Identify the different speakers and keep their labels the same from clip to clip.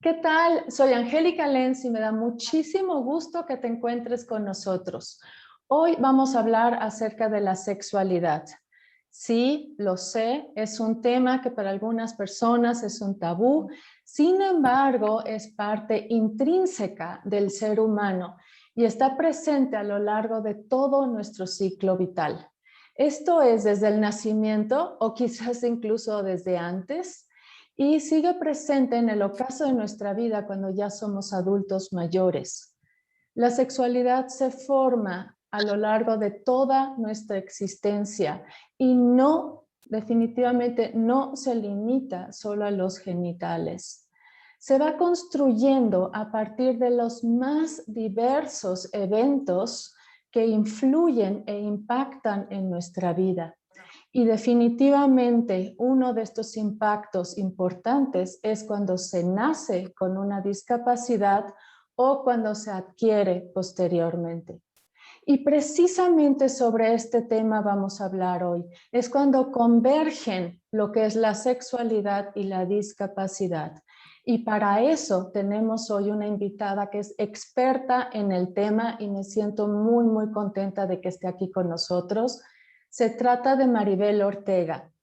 Speaker 1: ¿Qué tal? Soy Angélica Lenz y me da muchísimo gusto que te encuentres con nosotros. Hoy vamos a hablar acerca de la sexualidad. Sí, lo sé, es un tema que para algunas personas es un tabú. Sin embargo, es parte intrínseca del ser humano y está presente a lo largo de todo nuestro ciclo vital. Esto es desde el nacimiento o quizás incluso desde antes, y sigue presente en el ocaso de nuestra vida cuando ya somos adultos mayores. La sexualidad se forma a lo largo de toda nuestra existencia y definitivamente no se limita solo a los genitales. Se va construyendo a partir de los más diversos eventos que influyen e impactan en nuestra vida. Y definitivamente uno de estos impactos importantes es cuando se nace con una discapacidad o cuando se adquiere posteriormente. Y precisamente sobre este tema vamos a hablar hoy. Es cuando convergen lo que es la sexualidad y la discapacidad. Y para eso tenemos hoy una invitada que es experta en el tema y me siento muy, muy contenta de que esté aquí con nosotros. Se trata de Maribel Ortega.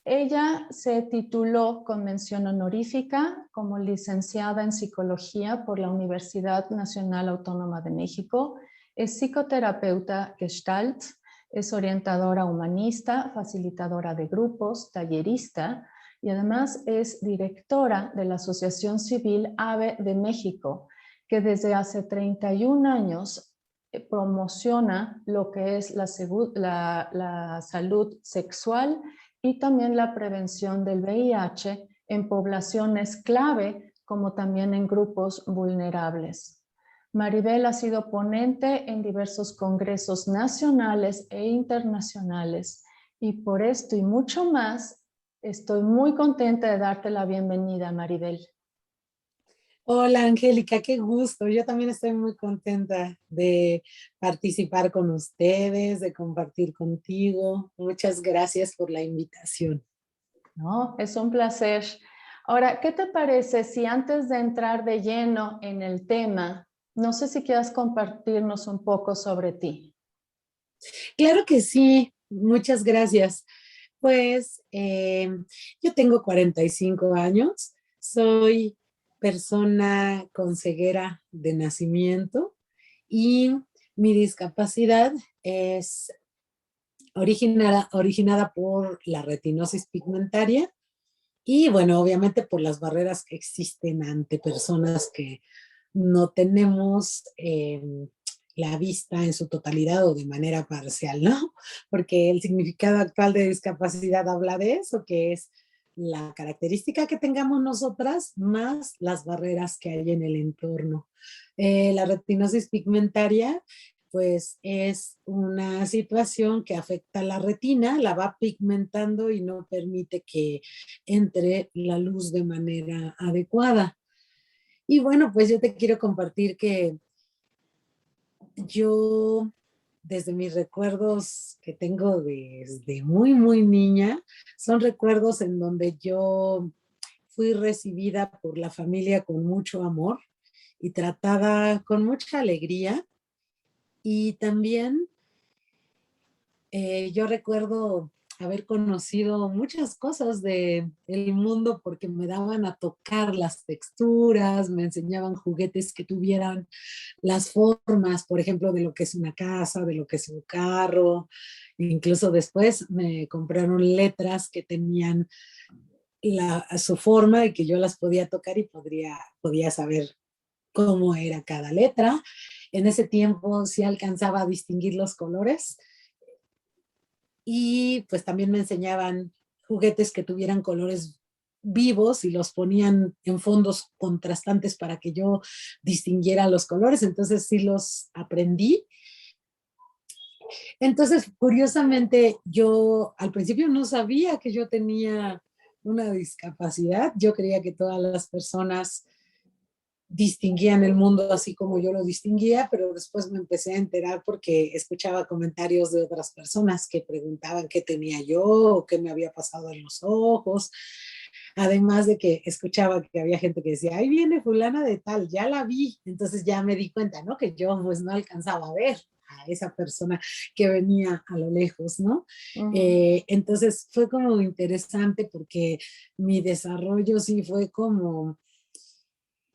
Speaker 1: Ella se tituló con mención honorífica como licenciada en psicología por la Universidad Nacional Autónoma de México. Es psicoterapeuta Gestalt, es orientadora humanista, facilitadora de grupos, tallerista y además es directora de la Asociación Civil AVE de México, que desde hace 31 años promociona lo que es la salud sexual y también la prevención del VIH en poblaciones clave como también en grupos vulnerables. Maribel ha sido ponente en diversos congresos nacionales e internacionales y por esto y mucho más estoy muy contenta de darte la bienvenida, Maribel.
Speaker 2: Hola Angélica, qué gusto. Yo también estoy muy contenta de participar con ustedes, de compartir contigo. Muchas gracias por la invitación.
Speaker 1: No, es un placer. Ahora, ¿qué te parece si antes de entrar de lleno en el tema, no sé si quieras compartirnos un poco sobre ti?
Speaker 2: Claro que sí, muchas gracias. Pues yo tengo 45 años, soy persona con ceguera de nacimiento y mi discapacidad es originada por la retinosis pigmentaria y bueno, obviamente por las barreras que existen ante personas que no tenemos la vista en su totalidad o de manera parcial, ¿no? Porque el significado actual de discapacidad habla de eso, que es la característica que tengamos nosotras más las barreras que hay en el entorno. La retinosis pigmentaria pues es una situación que afecta a la retina, la va pigmentando y no permite que entre la luz de manera adecuada. Y bueno, pues yo te quiero compartir que yo, desde mis recuerdos que tengo desde muy, muy niña, son recuerdos en donde yo fui recibida por la familia con mucho amor y tratada con mucha alegría. Y también yo recuerdo haber conocido muchas cosas del mundo porque me daban a tocar las texturas, me enseñaban juguetes que tuvieran las formas, por ejemplo, de lo que es una casa, de lo que es un carro. Incluso después me compraron letras que tenían su forma y que yo las podía tocar y podía saber cómo era cada letra. En ese tiempo sí alcanzaba a distinguir los colores y pues también me enseñaban juguetes que tuvieran colores vivos y los ponían en fondos contrastantes para que yo distinguiera los colores, entonces sí los aprendí. Entonces, curiosamente, yo al principio no sabía que yo tenía una discapacidad, yo creía que todas las personas distinguían el mundo así como yo lo distinguía, pero después me empecé a enterar porque escuchaba comentarios de otras personas que preguntaban qué tenía yo o qué me había pasado en los ojos. Además de que escuchaba que había gente que decía, ahí viene fulana de tal, ya la vi. Entonces ya me di cuenta, ¿no? Que yo pues no alcanzaba a ver a esa persona que venía a lo lejos, ¿no?
Speaker 1: Ujú.
Speaker 2: Entonces fue como interesante porque mi desarrollo sí fue como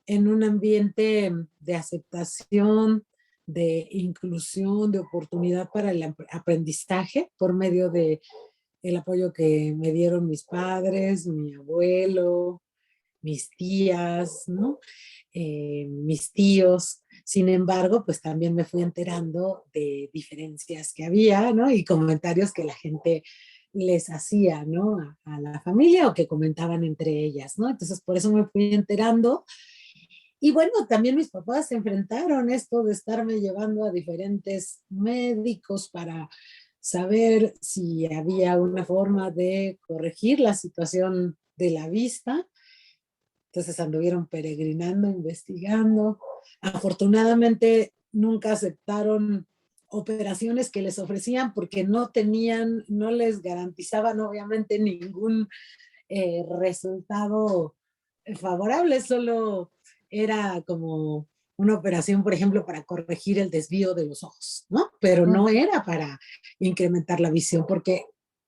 Speaker 2: en un ambiente de aceptación, de inclusión, de oportunidad para el aprendizaje por medio de el apoyo que me dieron mis padres, mi abuelo, mis tías, ¿no? Mis tíos. Sin embargo, pues también me fui enterando de diferencias que había, ¿no? Y comentarios que la gente les hacía, ¿no? A la familia o que comentaban entre ellas, ¿no? Entonces, por eso me fui enterando. Y bueno, también mis papás se enfrentaron esto de estarme llevando a diferentes médicos para saber si había una forma de corregir la situación de la vista. Entonces anduvieron peregrinando, investigando. Afortunadamente nunca aceptaron operaciones que les ofrecían porque no tenían, no les garantizaban obviamente ningún resultado favorable, solo era como una operación, por ejemplo, para corregir el desvío de los ojos, ¿no? Pero no
Speaker 1: Ujú.
Speaker 2: era para incrementar la visión, porque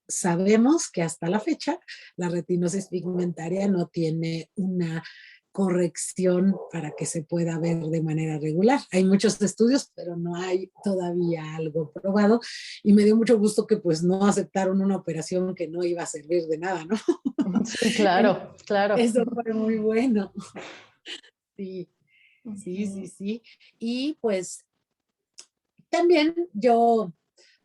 Speaker 2: sabemos que hasta la fecha la retinosis pigmentaria no tiene una corrección para que se pueda ver de manera regular. Hay muchos estudios, pero no hay todavía algo probado y me dio mucho gusto que pues no aceptaron una operación que no iba a servir de nada, ¿no?
Speaker 1: Sí, claro, claro.
Speaker 2: Eso fue muy bueno. Sí, sí, sí,
Speaker 1: Ujú.
Speaker 2: sí. Y pues también yo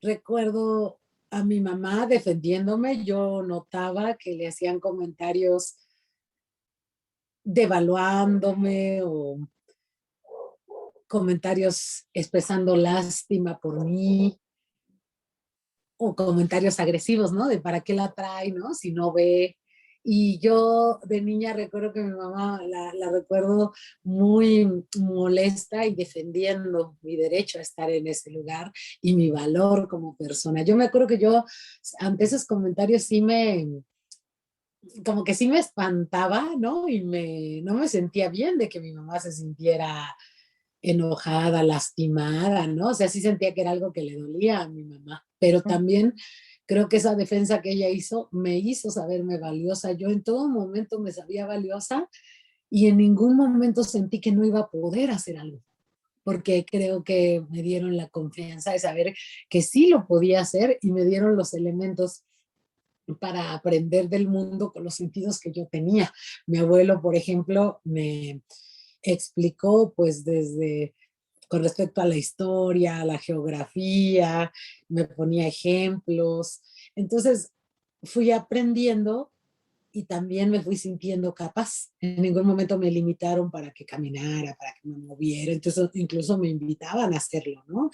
Speaker 2: recuerdo a mi mamá defendiéndome, yo notaba que le hacían comentarios devaluándome o comentarios expresando lástima por mí o comentarios agresivos, ¿no? De para qué la trae, ¿no? Si no ve. Y yo de niña recuerdo que mi mamá la recuerdo muy molesta y defendiendo mi derecho a estar en ese lugar y mi valor como persona. Yo me acuerdo que yo ante esos comentarios sí como que sí me espantaba, ¿no? Y no me sentía bien de que mi mamá se sintiera enojada, lastimada, ¿no? O sea, sí sentía que era algo que le dolía a mi mamá, pero también creo que esa defensa que ella hizo me hizo saberme valiosa. Yo en todo momento me sabía valiosa y en ningún momento sentí que no iba a poder hacer algo, porque creo que me dieron la confianza de saber que sí lo podía hacer y me dieron los elementos para aprender del mundo con los sentidos que yo tenía. Mi abuelo, por ejemplo, me explicó pues desde con respecto a la historia, a la geografía, me ponía ejemplos. Entonces fui aprendiendo y también me fui sintiendo capaz. En ningún momento me limitaron para que caminara, para que me moviera. Entonces incluso me invitaban a hacerlo, ¿no?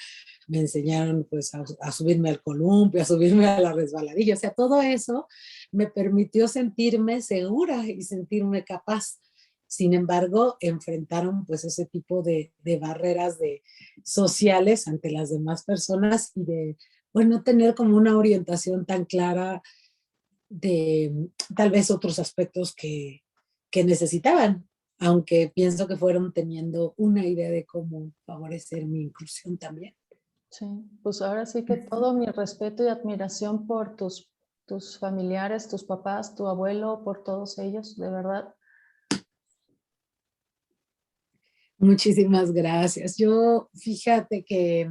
Speaker 2: Me enseñaron pues a subirme al columpio, a subirme a la resbaladilla. O sea, todo eso me permitió sentirme segura y sentirme capaz. Sin embargo, enfrentaron pues ese tipo de barreras sociales ante las demás personas y de, bueno, tener como una orientación tan clara de tal vez otros aspectos que necesitaban, aunque pienso que fueron teniendo una idea de cómo favorecer mi inclusión también.
Speaker 1: Sí, pues ahora sí que todo mi respeto y admiración por tus familiares, tus papás, tu abuelo, por todos ellos, de verdad.
Speaker 2: Muchísimas gracias. Yo, fíjate que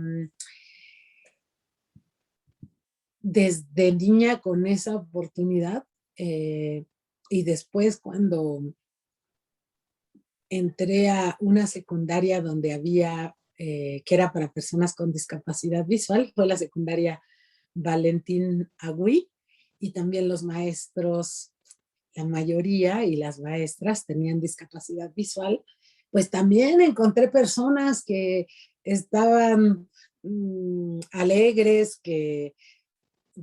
Speaker 2: desde niña con esa oportunidad y después cuando entré a una secundaria donde había, que era para personas con discapacidad visual, fue la secundaria Valentín Agüí, y también los maestros, la mayoría y las maestras tenían discapacidad visual, pues también encontré personas que estaban alegres, que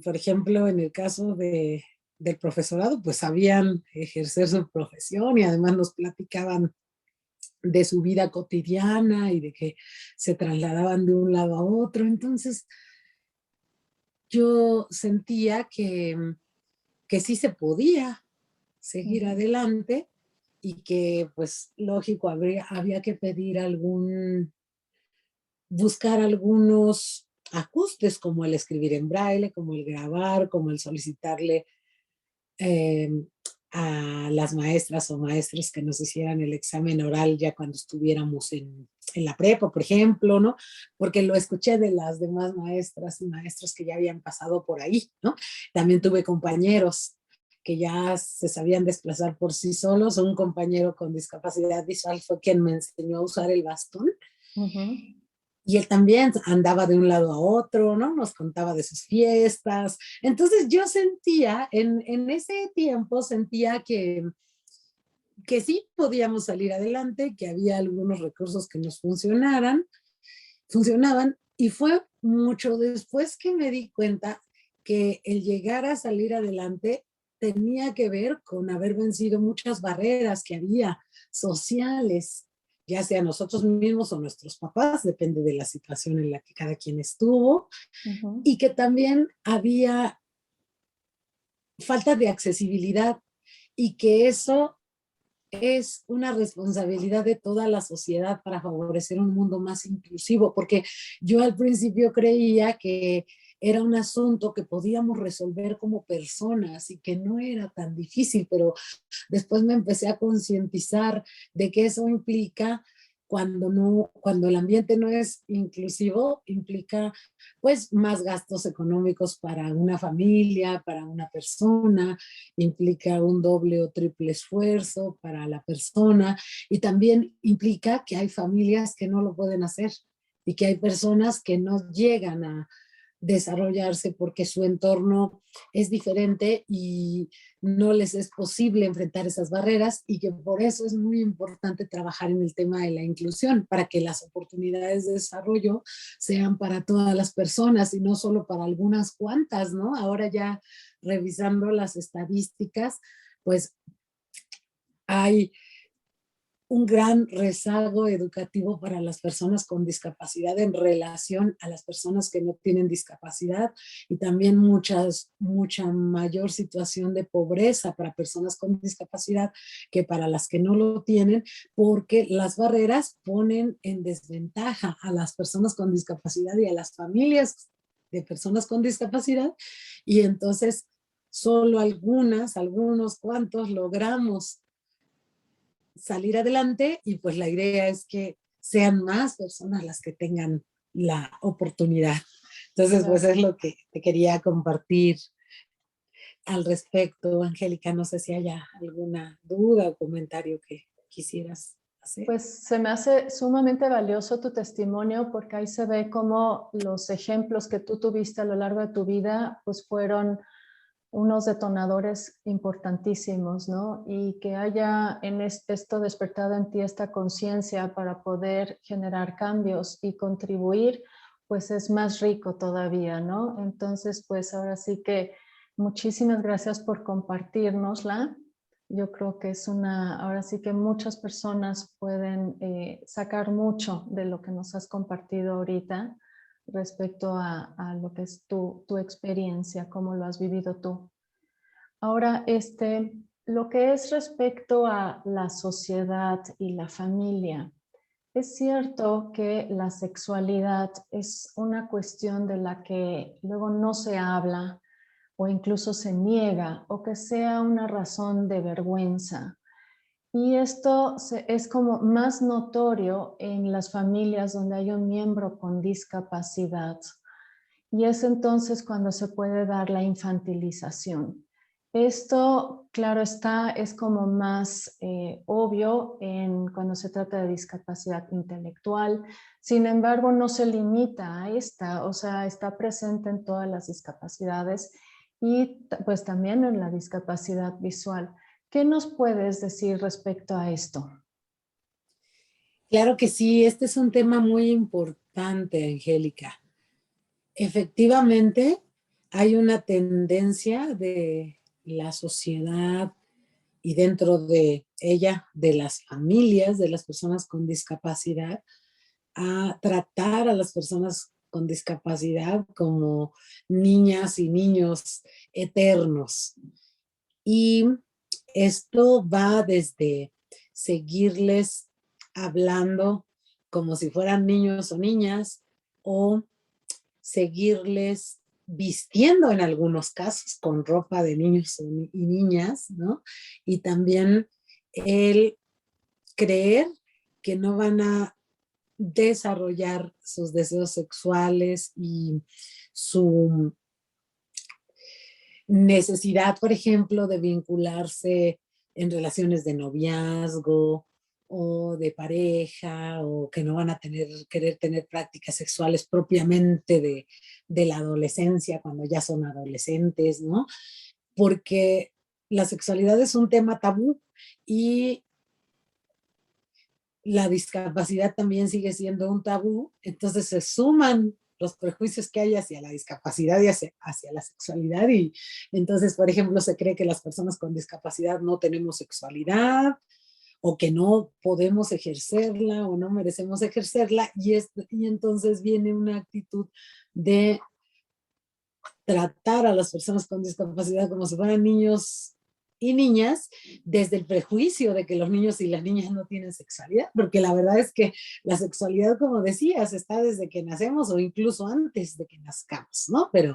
Speaker 2: por ejemplo en el caso del profesorado, pues sabían ejercer su profesión y además nos platicaban de su vida cotidiana y de que se trasladaban de un lado a otro. Entonces yo sentía que sí se podía, seguir adelante y que pues lógico había que pedir buscar algunos ajustes como el escribir en braille, como el grabar, como el solicitarle eh, a las maestras o maestros que nos hicieran el examen oral ya cuando estuviéramos en la prepa, por ejemplo, ¿no? Porque lo escuché de las demás maestras y maestros que ya habían pasado por ahí, ¿no? También tuve compañeros que ya se sabían desplazar por sí solos. Un compañero con discapacidad visual fue quien me enseñó a usar el bastón. Y él también andaba de un lado a otro, ¿no? Nos contaba de sus fiestas. Entonces yo sentía, en ese tiempo sentía que sí podíamos salir adelante, que había algunos recursos que nos funcionaban, y fue mucho después que me di cuenta que el llegar a salir adelante tenía que ver con haber vencido muchas barreras que había sociales, ya sea nosotros mismos o nuestros papás, depende de la situación en la que cada quien estuvo, y que también había falta de accesibilidad y que eso es una responsabilidad de toda la sociedad para favorecer un mundo más inclusivo, porque yo al principio creía que era un asunto que podíamos resolver como personas y que no era tan difícil, pero después me empecé a concientizar de que eso implica cuando el ambiente no es inclusivo, implica pues más gastos económicos para una familia, para una persona, implica un doble o triple esfuerzo para la persona y también implica que hay familias que no lo pueden hacer y que hay personas que no llegan a desarrollarse porque su entorno es diferente y no les es posible enfrentar esas barreras y que por eso es muy importante trabajar en el tema de la inclusión para que las oportunidades de desarrollo sean para todas las personas y no solo para algunas cuantas, ¿no? Ahora ya revisando las estadísticas, pues hay un gran rezago educativo para las personas con discapacidad en relación a las personas que no tienen discapacidad y también mucha mayor situación de pobreza para personas con discapacidad que para las que no lo tienen, porque las barreras ponen en desventaja a las personas con discapacidad y a las familias de personas con discapacidad y entonces solo algunos cuantos logramos salir adelante y pues la idea es que sean más personas las que tengan la oportunidad. Entonces, pues es lo que te quería compartir al respecto, Angélica. No sé si haya alguna duda o comentario que quisieras hacer.
Speaker 1: Pues se me hace sumamente valioso tu testimonio porque ahí se ve cómo los ejemplos que tú tuviste a lo largo de tu vida pues fueron unos detonadores importantísimos, ¿no? Y que haya en esto despertado en ti esta conciencia para poder generar cambios y contribuir, pues es más rico todavía, ¿no? Entonces, pues ahora sí que muchísimas gracias por compartirnosla. Yo creo que ahora sí que muchas personas pueden sacar mucho de lo que nos has compartido ahorita respecto a lo que es tu experiencia, cómo lo has vivido tú. Ahora, lo que es respecto a la sociedad y la familia, es cierto que la sexualidad es una cuestión de la que luego no se habla o incluso se niega o que sea una razón de vergüenza. Y esto es como más notorio en las familias donde hay un miembro con discapacidad. Y es entonces cuando se puede dar la infantilización. Esto, claro está, es como más obvio cuando se trata de discapacidad intelectual. Sin embargo, no se limita a esta, o sea, está presente en todas las discapacidades y pues también en la discapacidad visual. ¿Qué nos puedes decir respecto a esto?
Speaker 2: Claro que sí, este es un tema muy importante, Angélica. Efectivamente, hay una tendencia de la sociedad y dentro de ella, de las familias, de las personas con discapacidad, a tratar a las personas con discapacidad como niñas y niños eternos. Y esto va desde seguirles hablando como si fueran niños o niñas, o seguirles vistiendo en algunos casos con ropa de niños y niñas, ¿no? Y también el creer que no van a desarrollar sus deseos sexuales y su necesidad, por ejemplo, de vincularse en relaciones de noviazgo o de pareja, o que no van a querer tener prácticas sexuales propiamente de la adolescencia cuando ya son adolescentes, ¿no? Porque la sexualidad es un tema tabú y la discapacidad también sigue siendo un tabú, entonces se suman los prejuicios que hay hacia la discapacidad y hacia la sexualidad, y entonces, por ejemplo, se cree que las personas con discapacidad no tenemos sexualidad, o que no podemos ejercerla, o no merecemos ejercerla, y entonces viene una actitud de tratar a las personas con discapacidad como si fueran niños y niñas, desde el prejuicio de que los niños y las niñas no tienen sexualidad, porque la verdad es que la sexualidad, como decías, está desde que nacemos o incluso antes de que nazcamos, ¿no? Pero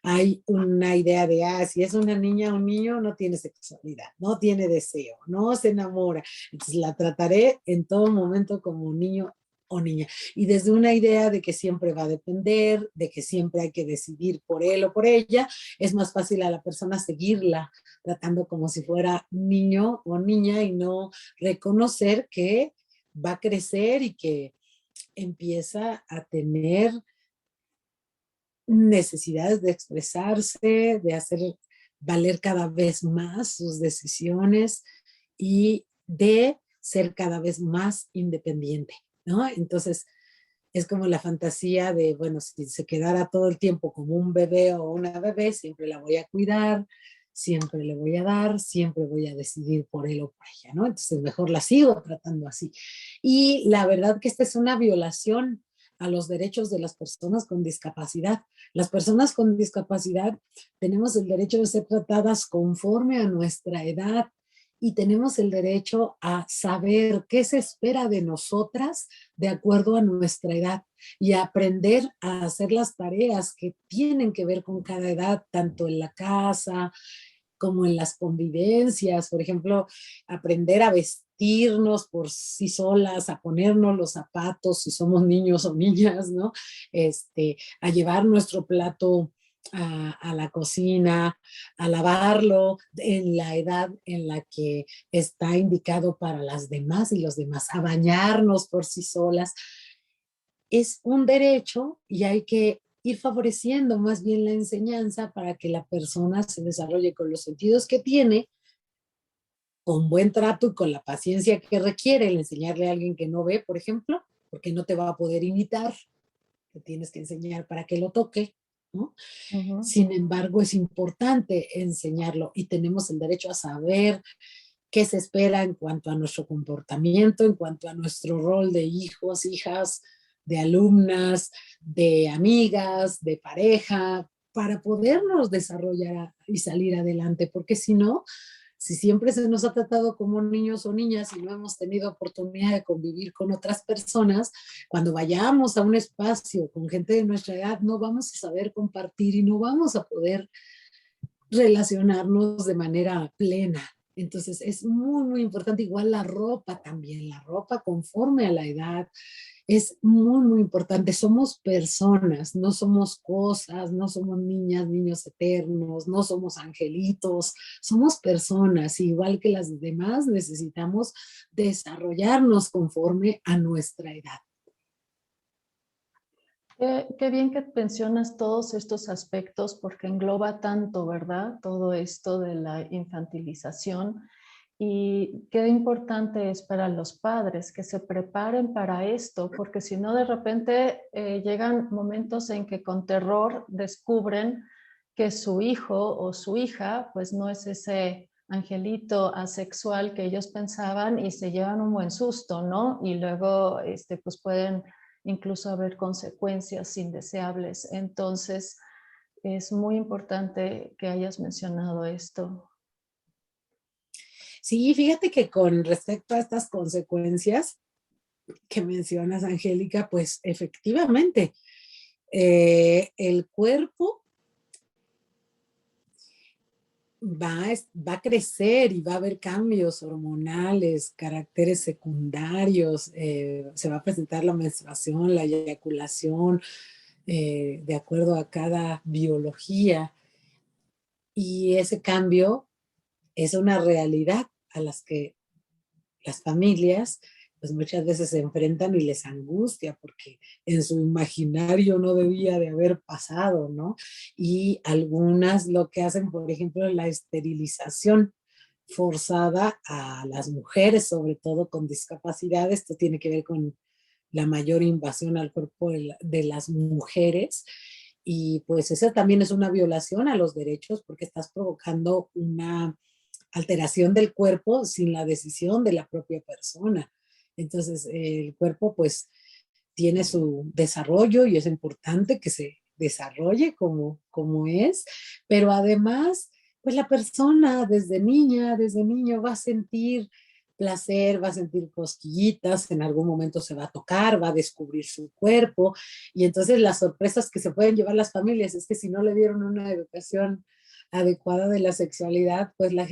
Speaker 2: hay una idea de, si es una niña o un niño, no tiene sexualidad, no tiene deseo, no se enamora. Entonces la trataré en todo momento como un niño o niña. Y desde una idea de que siempre va a depender, de que siempre hay que decidir por él o por ella, es más fácil a la persona seguirla tratando como si fuera niño o niña, y no reconocer que va a crecer y que empieza a tener necesidades de expresarse, de hacer valer cada vez más sus decisiones y de ser cada vez más independiente, ¿no? Entonces, es como la fantasía de, bueno, si se quedara todo el tiempo como un bebé o una bebé, siempre la voy a cuidar, siempre le voy a dar, siempre voy a decidir por él o por ella, ¿no? Entonces, mejor la sigo tratando así. Y la verdad que esta es una violación a los derechos de las personas con discapacidad. Las personas con discapacidad tenemos el derecho de ser tratadas conforme a nuestra edad, y tenemos el derecho a saber qué se espera de nosotras de acuerdo a nuestra edad, y a aprender a hacer las tareas que tienen que ver con cada edad, tanto en la casa como en las convivencias. Por ejemplo, aprender a vestirnos por sí solas, a ponernos los zapatos si somos niños o niñas, ¿no? A llevar nuestro plato a la cocina, a lavarlo en la edad en la que está indicado para las demás y los demás, a bañarnos por sí solas. Es un derecho y hay que ir favoreciendo más bien la enseñanza para que la persona se desarrolle con los sentidos que tiene, con buen trato y con la paciencia que requiere el enseñarle a alguien que no ve, por ejemplo, porque no te va a poder imitar, te tienes que enseñar para que lo toque, ¿no?
Speaker 1: Ujú.
Speaker 2: Sin embargo, es importante enseñarlo, y tenemos el derecho a saber qué se espera en cuanto a nuestro comportamiento, en cuanto a nuestro rol de hijos, hijas, de alumnas, de amigas, de pareja, para podernos desarrollar y salir adelante, porque si no, si siempre se nos ha tratado como niños o niñas y no hemos tenido oportunidad de convivir con otras personas, cuando vayamos a un espacio con gente de nuestra edad, no vamos a saber compartir y no vamos a poder relacionarnos de manera plena. Entonces es muy, muy importante. Igual la ropa también, la ropa conforme a la edad es muy, muy importante. Somos personas, no somos cosas, no somos niñas, niños eternos, no somos angelitos, somos personas. Igual que las demás, necesitamos desarrollarnos conforme a nuestra edad.
Speaker 1: Qué bien que mencionas todos estos aspectos porque engloba tanto, ¿verdad? Todo esto de la infantilización, y qué importante es para los padres que se preparen para esto, porque si no de repente llegan momentos en que con terror descubren que su hijo o su hija pues no es ese angelito asexual que ellos pensaban, y se llevan un buen susto, ¿no? Y luego pues pueden incluso haber consecuencias indeseables. Entonces, es muy importante que hayas mencionado esto.
Speaker 2: Sí, fíjate que con respecto a estas consecuencias que mencionas, Angélica, pues efectivamente, el cuerpo va a crecer y va a haber cambios hormonales, caracteres secundarios, se va a presentar la menstruación, la eyaculación, de acuerdo a cada biología. Y ese cambio es una realidad a las que las familias pues muchas veces se enfrentan y les angustia porque en su imaginario no debía de haber pasado, ¿no? Y algunas lo que hacen, por ejemplo, la esterilización forzada a las mujeres, sobre todo con discapacidad. Esto tiene que ver con la mayor invasión al cuerpo de las mujeres. Y pues esa también es una violación a los derechos porque estás provocando una alteración del cuerpo sin la decisión de la propia persona. Entonces, el cuerpo pues tiene su desarrollo y es importante que se desarrolle como es, pero además, pues la persona desde niña, desde niño va a sentir placer, va a sentir cosquillitas, en algún momento se va a tocar, va a descubrir su cuerpo y entonces las sorpresas que se pueden llevar las familias es que si no le dieron una educación adecuada de la sexualidad, pues la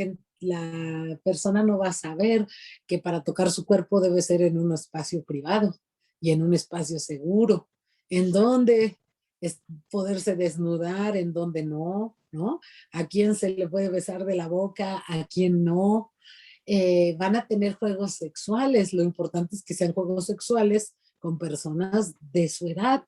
Speaker 2: persona no va a saber que para tocar su cuerpo debe ser en un espacio privado y en un espacio seguro, en donde es poderse desnudar, en donde no, ¿no? A quién se le puede besar de la boca, a quién no. Van a tener juegos sexuales, lo importante es que sean juegos sexuales con personas de su edad.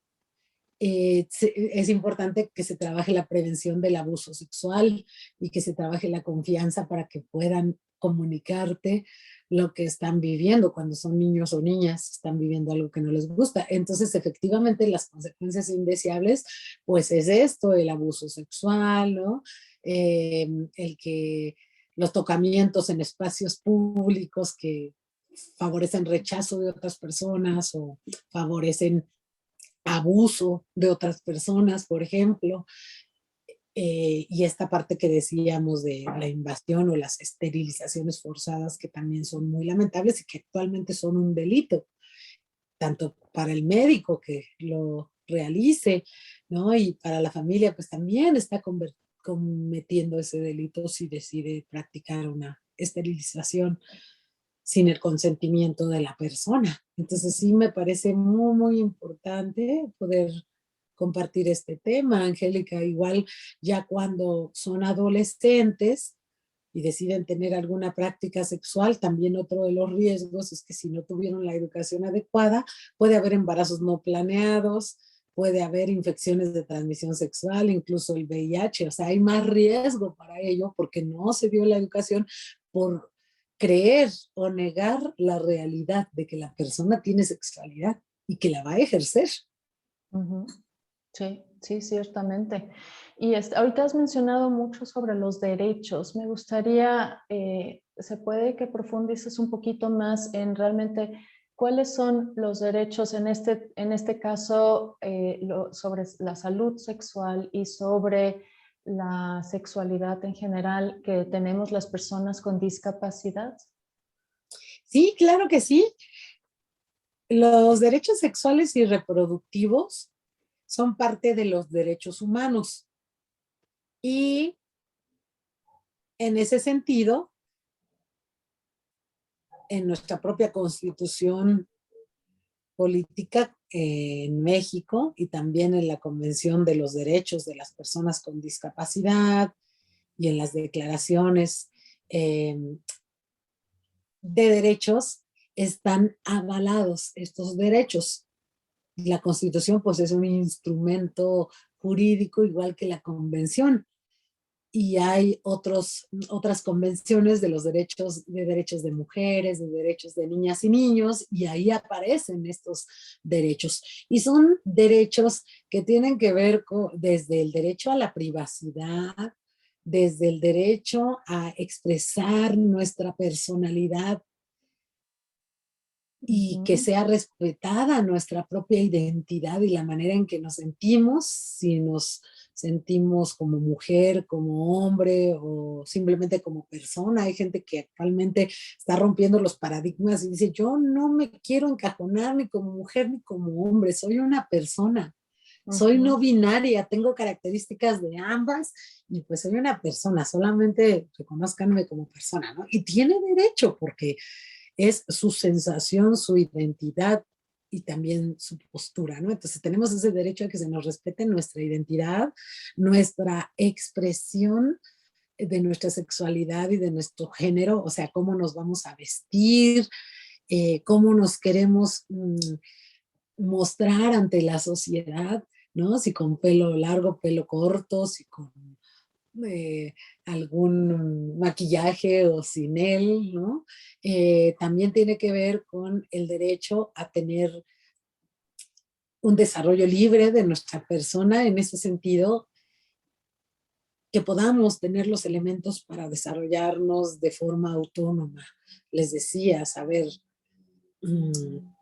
Speaker 2: Es importante que se trabaje la prevención del abuso sexual y que se trabaje la confianza para que puedan comunicarte lo que están viviendo cuando son niños o niñas, están viviendo algo que no les gusta. Entonces, efectivamente, las consecuencias indeseables, pues es esto, el abuso sexual, ¿no? El que los tocamientos en espacios públicos que favorecen rechazo de otras personas o favorecen abuso de otras personas, por ejemplo, y esta parte que decíamos de la invasión o las esterilizaciones forzadas, que también son muy lamentables y que actualmente son un delito, tanto para el médico que lo realice, ¿no? Y para la familia, pues también está cometiendo ese delito si decide practicar una esterilización sin el consentimiento de la persona. Entonces sí me parece muy, muy importante poder compartir este tema, Angélica, igual ya cuando son adolescentes y deciden tener alguna práctica sexual, también otro de los riesgos es que si no tuvieron la educación adecuada, puede haber embarazos no planeados, puede haber infecciones de transmisión sexual, incluso el VIH, o sea, hay más riesgo para ello porque no se dio la educación por creer o negar la realidad de que la persona tiene sexualidad y que la va a ejercer.
Speaker 1: Ujú. Sí, sí, ciertamente. Y ahorita has mencionado mucho sobre los derechos. Me gustaría, ¿se puede que profundices un poquito más en realmente cuáles son los derechos en este caso sobre la salud sexual y sobre la sexualidad en general que tenemos las personas con discapacidad?
Speaker 2: Sí, claro que sí. Los derechos sexuales y reproductivos son parte de los derechos humanos y en ese sentido, en nuestra propia constitución política en México y también en la Convención de los Derechos de las Personas con Discapacidad y en las declaraciones eh, de derechos están avalados estos derechos. La Constitución pues es un instrumento jurídico igual que la Convención y hay otras convenciones de los derechos de mujeres, de derechos de niñas y niños, y ahí aparecen estos derechos. Y son derechos que tienen que ver desde el derecho a la privacidad, desde el derecho a expresar nuestra personalidad y que
Speaker 1: Ujú.
Speaker 2: sea respetada nuestra propia identidad y la manera en que nos sentimos, si nos sentimos como mujer, como hombre o simplemente como persona. Hay gente que actualmente está rompiendo los paradigmas y dice, yo no me quiero encajonar ni como mujer ni como hombre, soy una persona. Soy no binaria, tengo características de ambas y pues soy una persona, solamente reconózcanme como persona, ¿no? Y tiene derecho porque es su sensación, su identidad y también su postura, ¿no? Entonces tenemos ese derecho a que se nos respete nuestra identidad, nuestra expresión de nuestra sexualidad y de nuestro género, o sea, cómo nos vamos a vestir, cómo nos queremos mostrar ante la sociedad, ¿no? Si con pelo largo, pelo corto, si con eh, algún maquillaje o sin él, ¿no? También tiene que ver con el derecho a tener un desarrollo libre de nuestra persona en ese sentido, que podamos tener los elementos para desarrollarnos de forma autónoma. Les decía, mmm,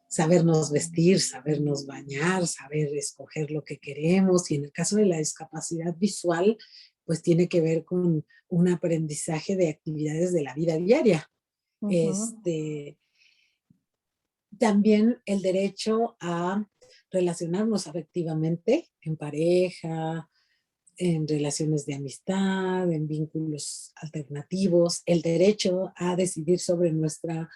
Speaker 2: sabernos vestir, sabernos bañar, saber escoger lo que queremos. Y en el caso de la discapacidad visual, pues tiene que ver con un aprendizaje de actividades de la vida diaria. También el derecho a relacionarnos afectivamente en pareja, en relaciones de amistad, en vínculos alternativos, el derecho a decidir sobre nuestra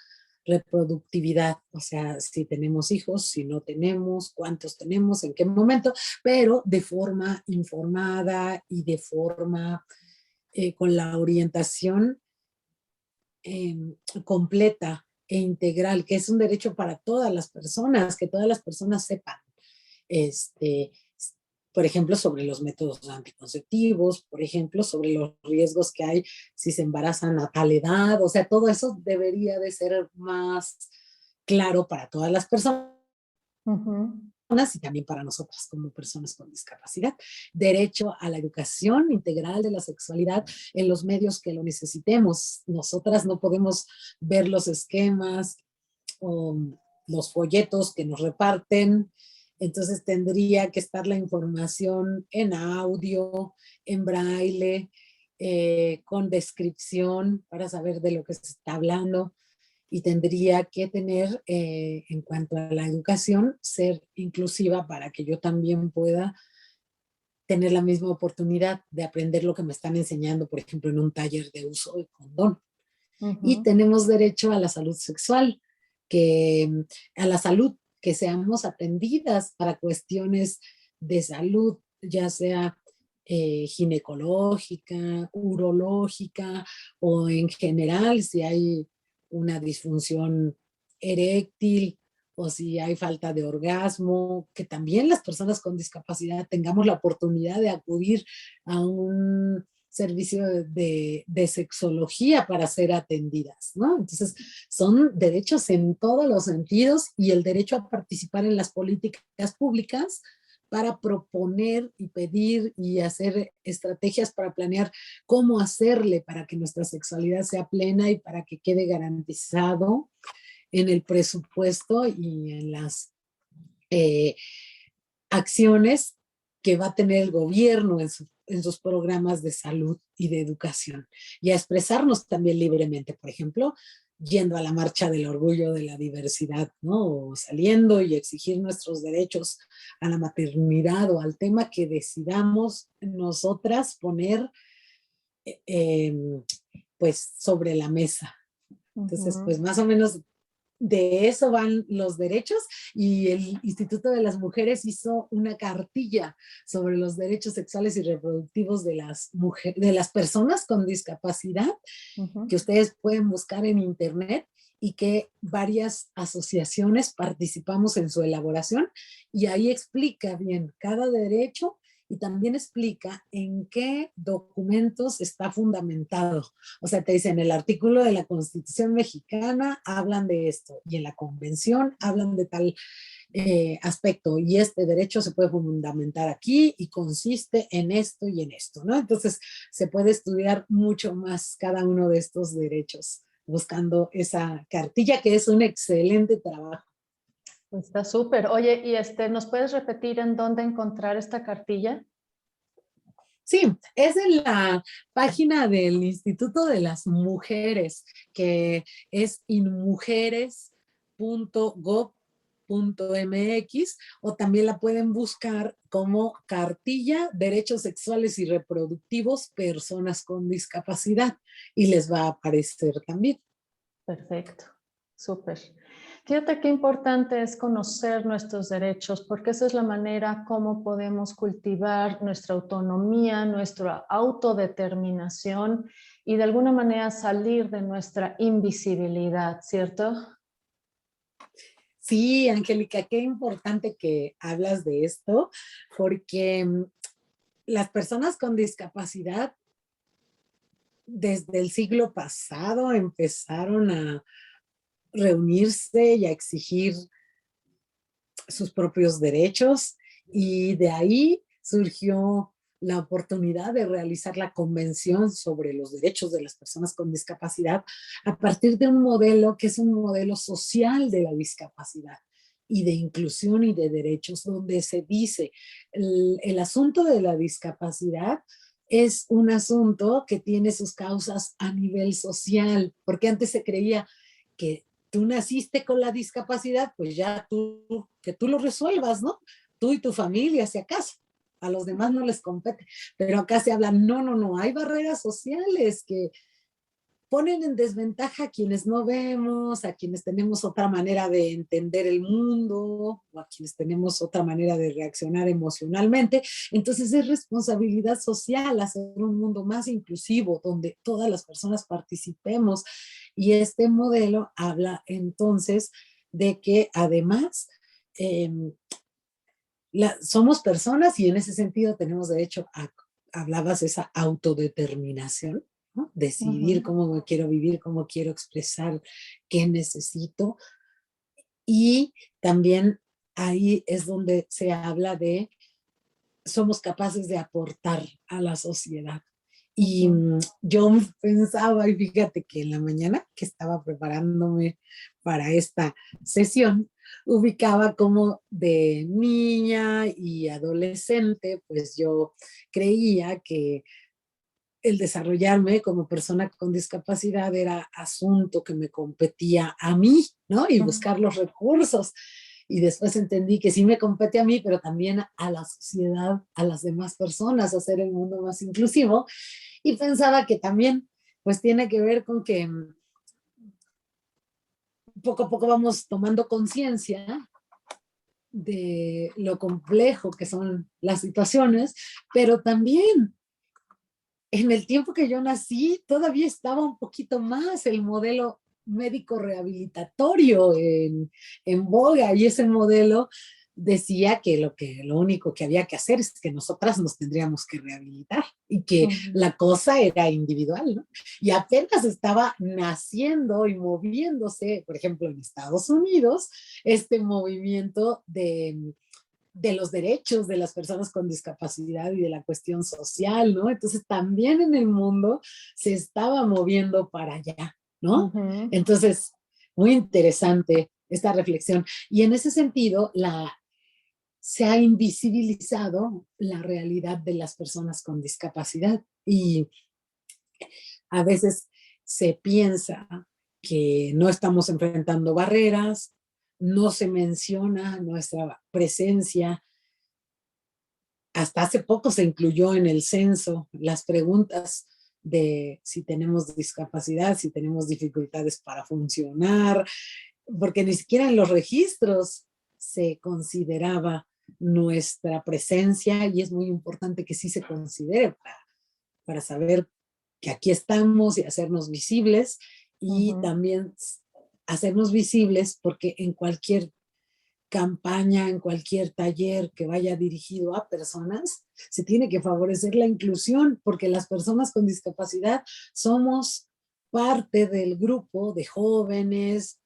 Speaker 2: reproductividad, o sea, si tenemos hijos, si no tenemos, cuántos tenemos, en qué momento, pero de forma informada y de forma con la orientación completa e integral, que es un derecho para todas las personas, que todas las personas sepan, este, por ejemplo, sobre los métodos anticonceptivos, por ejemplo, sobre los riesgos que hay si se embarazan a tal edad, o sea, todo eso debería de ser más claro para todas las personas y también para nosotras como personas con discapacidad. Derecho a la educación integral de la sexualidad en los medios que lo necesitemos. Nosotras no podemos ver los esquemas o los folletos que nos reparten, entonces tendría que estar la información en audio, en braille, con descripción para saber de lo que se está hablando, y tendría que tener, en cuanto a la educación, ser inclusiva para que yo también pueda tener la misma oportunidad de aprender lo que me están enseñando, por ejemplo, en un taller de uso de condón. Y tenemos derecho a la salud sexual, a la salud, que seamos atendidas para cuestiones de salud, ya sea ginecológica, urológica o en general si hay una disfunción eréctil o si hay falta de orgasmo, que también las personas con discapacidad tengamos la oportunidad de acudir a un servicio de sexología para ser atendidas, ¿no? Entonces, son derechos en todos los sentidos y el derecho a participar en las políticas públicas para proponer y pedir y hacer estrategias para planear cómo hacerle para que nuestra sexualidad sea plena y para que quede garantizado en el presupuesto y en las acciones que va a tener el gobierno en sus programas de salud y de educación, y a expresarnos también libremente, por ejemplo, yendo a la marcha del orgullo de la diversidad, ¿no? O saliendo y exigir nuestros derechos a la maternidad o al tema que decidamos nosotras poner pues sobre la mesa. Entonces, pues más o menos de eso van los derechos, y el Instituto de las Mujeres hizo una cartilla sobre los derechos sexuales y reproductivos de las mujeres, de las personas con discapacidad, que ustedes pueden buscar en internet y que varias asociaciones participamos en su elaboración, y ahí explica bien cada derecho y también explica en qué documentos está fundamentado. O sea, te dicen, el artículo de la Constitución mexicana hablan de esto y en la Convención hablan de tal aspecto, y este derecho se puede fundamentar aquí y consiste en esto y en esto, ¿no? Entonces, se puede estudiar mucho más cada uno de estos derechos buscando esa cartilla, que es un excelente trabajo.
Speaker 1: Está súper. Oye, ¿y ¿nos puedes repetir en dónde encontrar esta cartilla?
Speaker 2: Sí, es en la página del Instituto de las Mujeres, que es inmujeres.gov.mx, o también la pueden buscar como Cartilla Derechos Sexuales y Reproductivos Personas con Discapacidad y les va a aparecer también.
Speaker 1: Perfecto, súper. Fíjate qué importante es conocer nuestros derechos, porque esa es la manera como podemos cultivar nuestra autonomía, nuestra autodeterminación y de alguna manera salir de nuestra invisibilidad, ¿cierto?
Speaker 2: Sí, Angélica, qué importante que hablas de esto, porque las personas con discapacidad desde el siglo pasado empezaron a reunirse y a exigir sus propios derechos y de ahí surgió la oportunidad de realizar la Convención sobre los Derechos de las Personas con Discapacidad a partir de un modelo que es un modelo social de la discapacidad y de inclusión y de derechos, donde se dice el asunto de la discapacidad es un asunto que tiene sus causas a nivel social, porque antes se creía que tú naciste con la discapacidad, pues ya que tú lo resuelvas, ¿no? Tú y tu familia, si acaso. A los demás no les compete. Pero acá se habla, no, no, no, hay barreras sociales que ponen en desventaja a quienes no vemos, a quienes tenemos otra manera de entender el mundo, o a quienes tenemos otra manera de reaccionar emocionalmente. Entonces es responsabilidad social hacer un mundo más inclusivo, donde todas las personas participemos. Y este modelo habla entonces de que además eh, somos personas y en ese sentido tenemos derecho a, hablabas de esa autodeterminación, ¿no? Decidir
Speaker 1: Ujú.
Speaker 2: cómo quiero vivir, cómo quiero expresar, qué necesito. Y también ahí es donde se habla de somos capaces de aportar a la sociedad. Y
Speaker 1: Ujú.
Speaker 2: yo pensaba, y fíjate que en la mañana que estaba preparándome para esta sesión, ubicaba como de niña y adolescente, pues yo creía que el desarrollarme como persona con discapacidad era asunto que me competía a mí, ¿no? Y
Speaker 1: Ujú.
Speaker 2: buscar los recursos. Y después entendí que sí me compete a mí, pero también a la sociedad, a las demás personas, hacer el mundo más inclusivo. Y pensaba que también, pues tiene que ver con que poco a poco vamos tomando conciencia de lo complejo que son las situaciones, pero también en el tiempo que yo nací todavía estaba un poquito más el modelo médico rehabilitatorio en boga y ese modelo decía que lo único que había que hacer es que nosotras nos tendríamos que rehabilitar y que
Speaker 1: Ujú.
Speaker 2: la cosa era individual, ¿no? Y apenas estaba naciendo y moviéndose, por ejemplo, en Estados Unidos, este movimiento de los derechos de las personas con discapacidad y de la cuestión social, ¿no? Entonces también en el mundo se estaba moviendo para allá, ¿no?
Speaker 1: Ujú.
Speaker 2: Entonces, muy interesante esta reflexión. Y en ese sentido, se ha invisibilizado la realidad de las personas con discapacidad y a veces se piensa que no estamos enfrentando barreras, no se menciona nuestra presencia. Hasta hace poco se incluyó en el censo las preguntas de si tenemos discapacidad, si tenemos dificultades para funcionar, porque ni siquiera en los registros se consideraba nuestra presencia y es muy importante que sí se considere para saber que aquí estamos y hacernos visibles y
Speaker 1: Ujú.
Speaker 2: también hacernos visibles porque en cualquier campaña, en cualquier taller que vaya dirigido a personas, se tiene que favorecer la inclusión, porque las personas con discapacidad somos parte del grupo de jóvenes,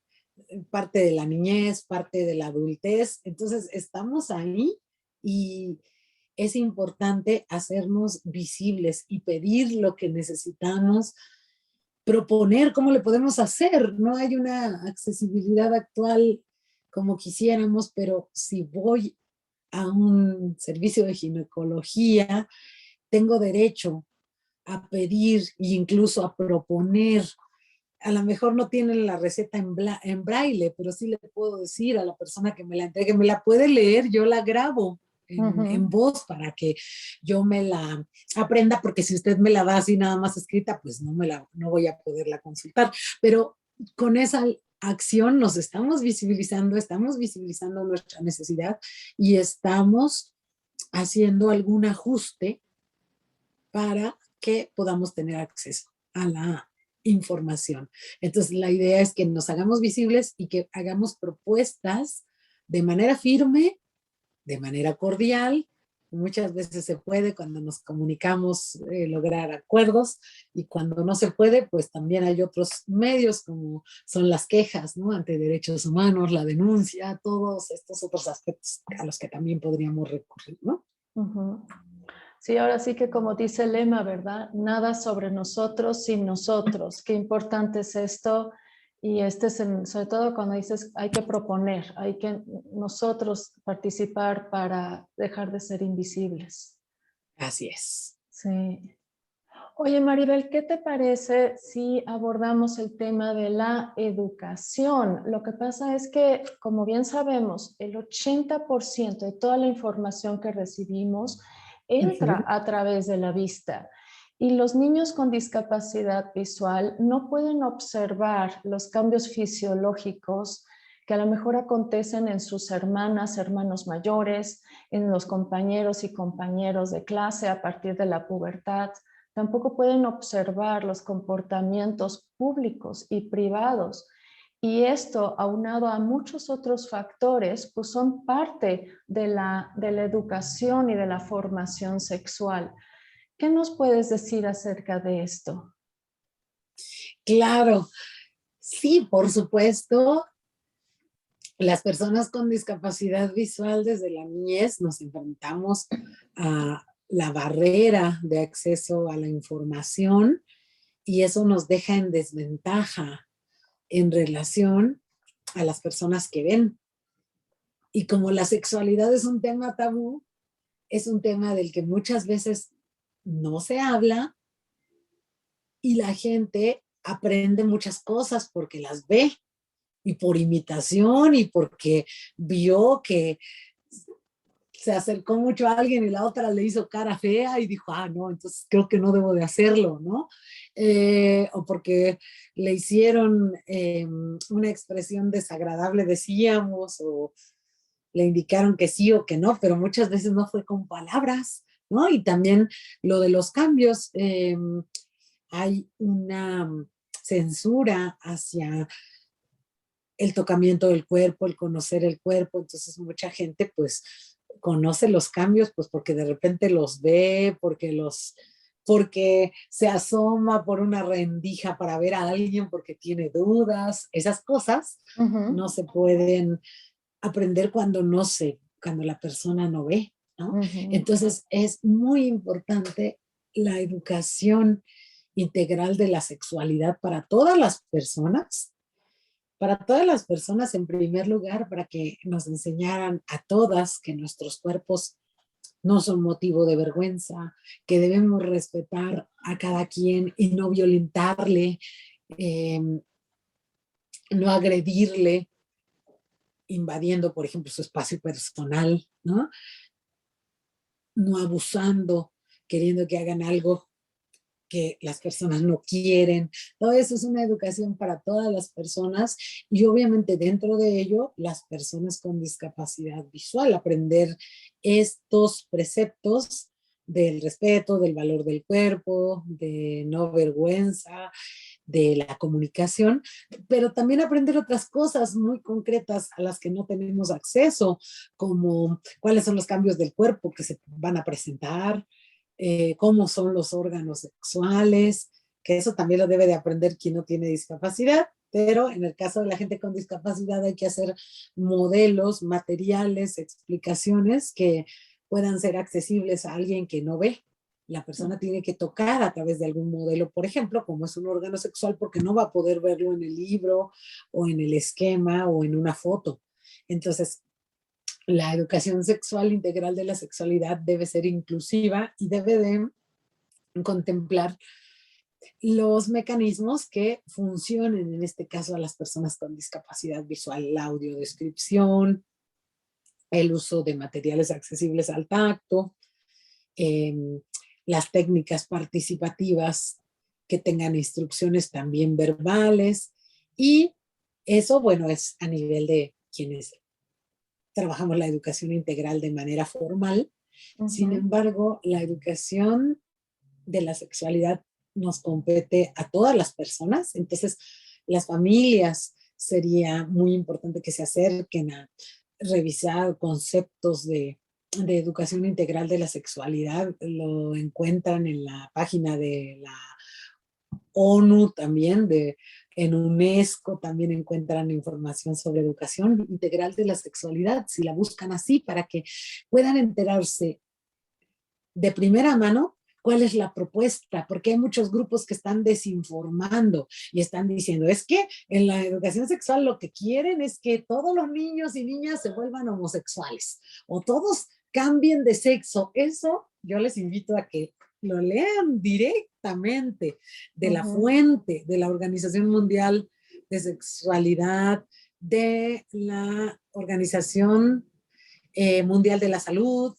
Speaker 2: parte de la niñez, parte de la adultez, entonces estamos ahí y es importante hacernos visibles y pedir lo que necesitamos, proponer cómo le podemos hacer. No hay una accesibilidad actual como quisiéramos, pero si voy a un servicio de ginecología, tengo derecho a pedir e incluso a proponer. A lo mejor no tienen la receta en braille, pero sí le puedo decir a la persona que me la entregue, me la puede leer, yo la grabo en voz para que yo me la aprenda, porque si usted me la da así nada más escrita, pues no voy a poderla consultar. Pero con esa acción nos estamos visibilizando nuestra necesidad y estamos haciendo algún ajuste para que podamos tener acceso a la información. Entonces, la idea es que nos hagamos visibles y que hagamos propuestas de manera firme, de manera cordial. Muchas veces se puede cuando nos comunicamos lograr acuerdos, y cuando no se puede, pues también hay otros medios como son las quejas, ¿no? Ante derechos humanos, la denuncia, todos estos otros aspectos a los que también podríamos recurrir, ¿no?
Speaker 1: Sí, ahora sí que como dice el lema, ¿verdad? Nada sobre nosotros sin nosotros. Qué importante es esto. Y este es sobre todo cuando dices hay que proponer, hay que nosotros participar para dejar de ser invisibles.
Speaker 2: Así es.
Speaker 1: Sí. Oye, Maribel, ¿qué te parece si abordamos el tema de la educación? Lo que pasa es que, como bien sabemos, el 80% de toda la información que recibimos entra a través de la vista. Y los niños con discapacidad visual no pueden observar los cambios fisiológicos que a lo mejor acontecen en sus hermanas, hermanos mayores, en los compañeros y compañeros de clase a partir de la pubertad. Tampoco pueden observar los comportamientos públicos y privados. Y esto, aunado a muchos otros factores, pues son parte de la educación y de la formación sexual. ¿Qué nos puedes decir acerca de esto?
Speaker 2: Claro, sí, por supuesto. Las personas con discapacidad visual desde la niñez nos enfrentamos a la barrera de acceso a la información, y eso nos deja en desventaja en relación a las personas que ven. Y como la sexualidad es un tema tabú, es un tema del que muchas veces no se habla, y la gente aprende muchas cosas porque las ve y por imitación y porque vio que se acercó mucho a alguien y la otra le hizo cara fea y dijo, ah, no, entonces creo que no debo de hacerlo, ¿no? O porque le hicieron una expresión desagradable, decíamos, o le indicaron que sí o que no, pero muchas veces no fue con palabras, ¿no? Y también lo de los cambios, hay una censura hacia el tocamiento del cuerpo, el conocer el cuerpo. Entonces mucha gente pues conoce los cambios pues porque de repente los ve, porque se asoma por una rendija para ver a alguien porque tiene dudas. Esas cosas no se pueden aprender cuando la persona no ve, ¿no? Entonces es muy importante la educación integral de la sexualidad para todas las personas en primer lugar, para que nos enseñaran a todas que nuestros cuerpos no son motivo de vergüenza, que debemos respetar a cada quien y no violentarle, eh, no agredirle, invadiendo, por ejemplo, su espacio personal, ¿no? No abusando, queriendo que hagan algo que las personas no quieren. Todo eso es una educación para todas las personas, y obviamente dentro de ello las personas con discapacidad visual, aprender estos preceptos del respeto, del valor del cuerpo, de no vergüenza, de la comunicación, pero también aprender otras cosas muy concretas a las que no tenemos acceso, como cuáles son los cambios del cuerpo que se van a presentar, cómo son los órganos sexuales, que eso también lo debe de aprender quien no tiene discapacidad, pero en el caso de la gente con discapacidad hay que hacer modelos, materiales, explicaciones que puedan ser accesibles a alguien que no ve. La persona tiene que tocar a través de algún modelo, por ejemplo, como es un órgano sexual, porque no va a poder verlo en el libro o en el esquema o en una foto. Entonces, la educación sexual integral de la sexualidad debe ser inclusiva y debe de contemplar los mecanismos que funcionen, en este caso a las personas con discapacidad visual, la audiodescripción, el uso de materiales accesibles al tacto, eh, las técnicas participativas que tengan instrucciones también verbales, y eso, bueno, es a nivel de quienes trabajamos la educación integral de manera formal. Sin
Speaker 1: Ujú.
Speaker 2: embargo, la educación de la sexualidad nos compete a todas las personas, entonces las familias sería muy importante que se acerquen a revisar conceptos de educación integral de la sexualidad. Lo encuentran en la página de la ONU también, en UNESCO también encuentran información sobre educación integral de la sexualidad, si la buscan así, para que puedan enterarse de primera mano cuál es la propuesta, porque hay muchos grupos que están desinformando y están diciendo, es que en la educación sexual lo que quieren es que todos los niños y niñas se vuelvan homosexuales o todos cambien de sexo. Eso yo les invito a que lo lean directamente de la
Speaker 1: Ujú.
Speaker 2: fuente de la Organización Mundial de Sexualidad, de la Organización Mundial de la Salud,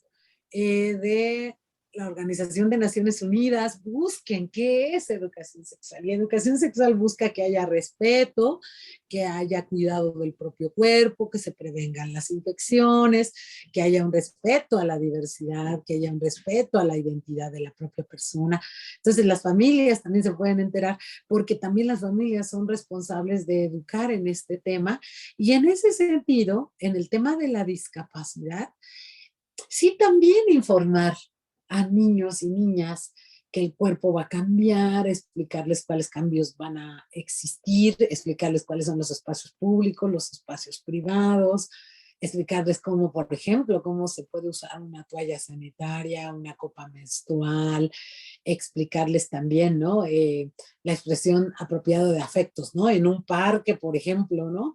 Speaker 2: de la Organización de Naciones Unidas. Busquen qué es educación sexual. Y educación sexual busca que haya respeto, que haya cuidado del propio cuerpo, que se prevengan las infecciones, que haya un respeto a la diversidad, que haya un respeto a la identidad de la propia persona. Entonces las familias también se pueden enterar, porque también las familias son responsables de educar en este tema. Y en ese sentido, en el tema de la discapacidad, sí también informar a niños y niñas que el cuerpo va a cambiar, explicarles cuáles cambios van a existir, explicarles cuáles son los espacios públicos, los espacios privados, explicarles cómo, por ejemplo, cómo se puede usar una toalla sanitaria, una copa menstrual, explicarles también, ¿no? La expresión apropiada de afectos, ¿no? En un parque, por ejemplo, ¿no?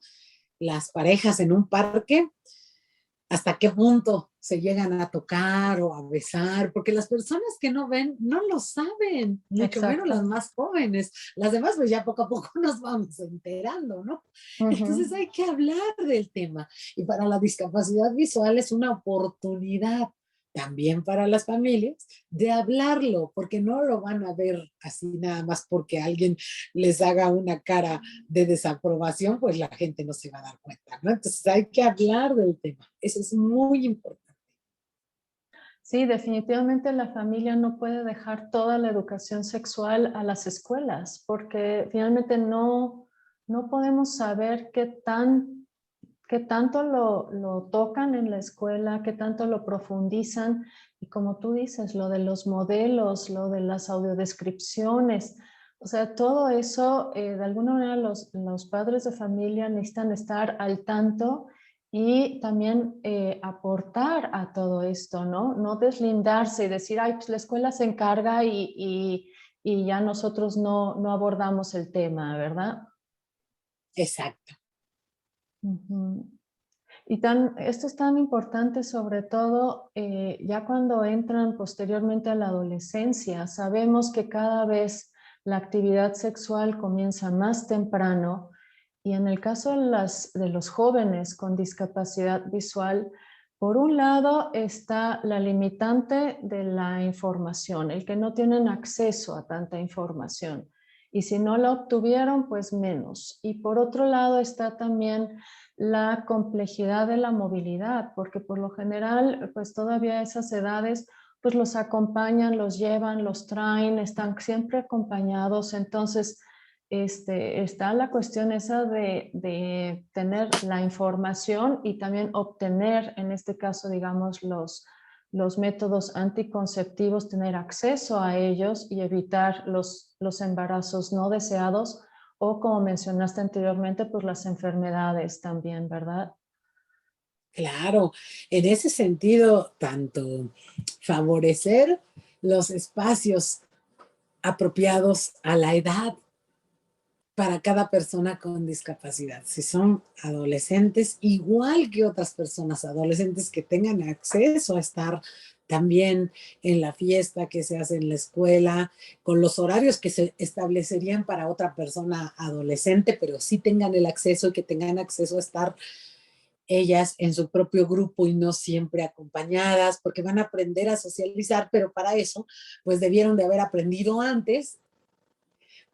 Speaker 2: Las parejas en un parque, hasta qué punto se llegan a tocar o a besar, porque las personas que no ven no lo saben, mucho menos las
Speaker 1: Exacto.
Speaker 2: más jóvenes. Las demás, pues ya poco a poco nos vamos enterando, ¿no? Entonces
Speaker 1: Ujú.
Speaker 2: hay que hablar del tema. Y para la discapacidad visual es una oportunidad también para las familias de hablarlo, porque no lo van a ver así nada más porque alguien les haga una cara de desaprobación, pues la gente no se va a dar cuenta, ¿no? Entonces hay que hablar del tema. Eso es muy importante.
Speaker 1: Sí, definitivamente la familia no puede dejar toda la educación sexual a las escuelas, porque finalmente no podemos saber qué tanto lo tocan en la escuela, qué tanto lo profundizan. Y como tú dices, lo de los modelos, lo de las audiodescripciones, o sea, todo eso, de alguna manera los padres de familia necesitan estar al tanto y también aportar a todo esto, ¿no? No deslindarse y decir, ay, pues la escuela se encarga y ya nosotros no abordamos el tema, ¿verdad?
Speaker 2: Exacto.
Speaker 1: Ujú. Esto es tan importante sobre todo ya cuando entran posteriormente a la adolescencia. Sabemos que cada vez la actividad sexual comienza más temprano y en el caso de los jóvenes con discapacidad visual, por un lado está la limitante de la información, el que no tienen acceso a tanta información. Y si no la obtuvieron, pues menos. Y por otro lado está también la complejidad de la movilidad, porque por lo general, pues todavía a esas edades, pues los acompañan, los llevan, los traen, están siempre acompañados. Entonces, está la cuestión esa de tener la información y también obtener, en este caso, digamos, los métodos anticonceptivos, tener acceso a ellos y evitar los embarazos no deseados o como mencionaste anteriormente, pues las enfermedades también, ¿verdad?
Speaker 2: Claro, en ese sentido, tanto favorecer los espacios apropiados a la edad para cada persona con discapacidad. Si son adolescentes, igual que otras personas adolescentes que tengan acceso a estar también en la fiesta que se hace en la escuela, con los horarios que se establecerían para otra persona adolescente, pero sí tengan el acceso y que tengan acceso a estar ellas en su propio grupo y no siempre acompañadas, porque van a aprender a socializar, pero para eso, pues debieron de haber aprendido antes,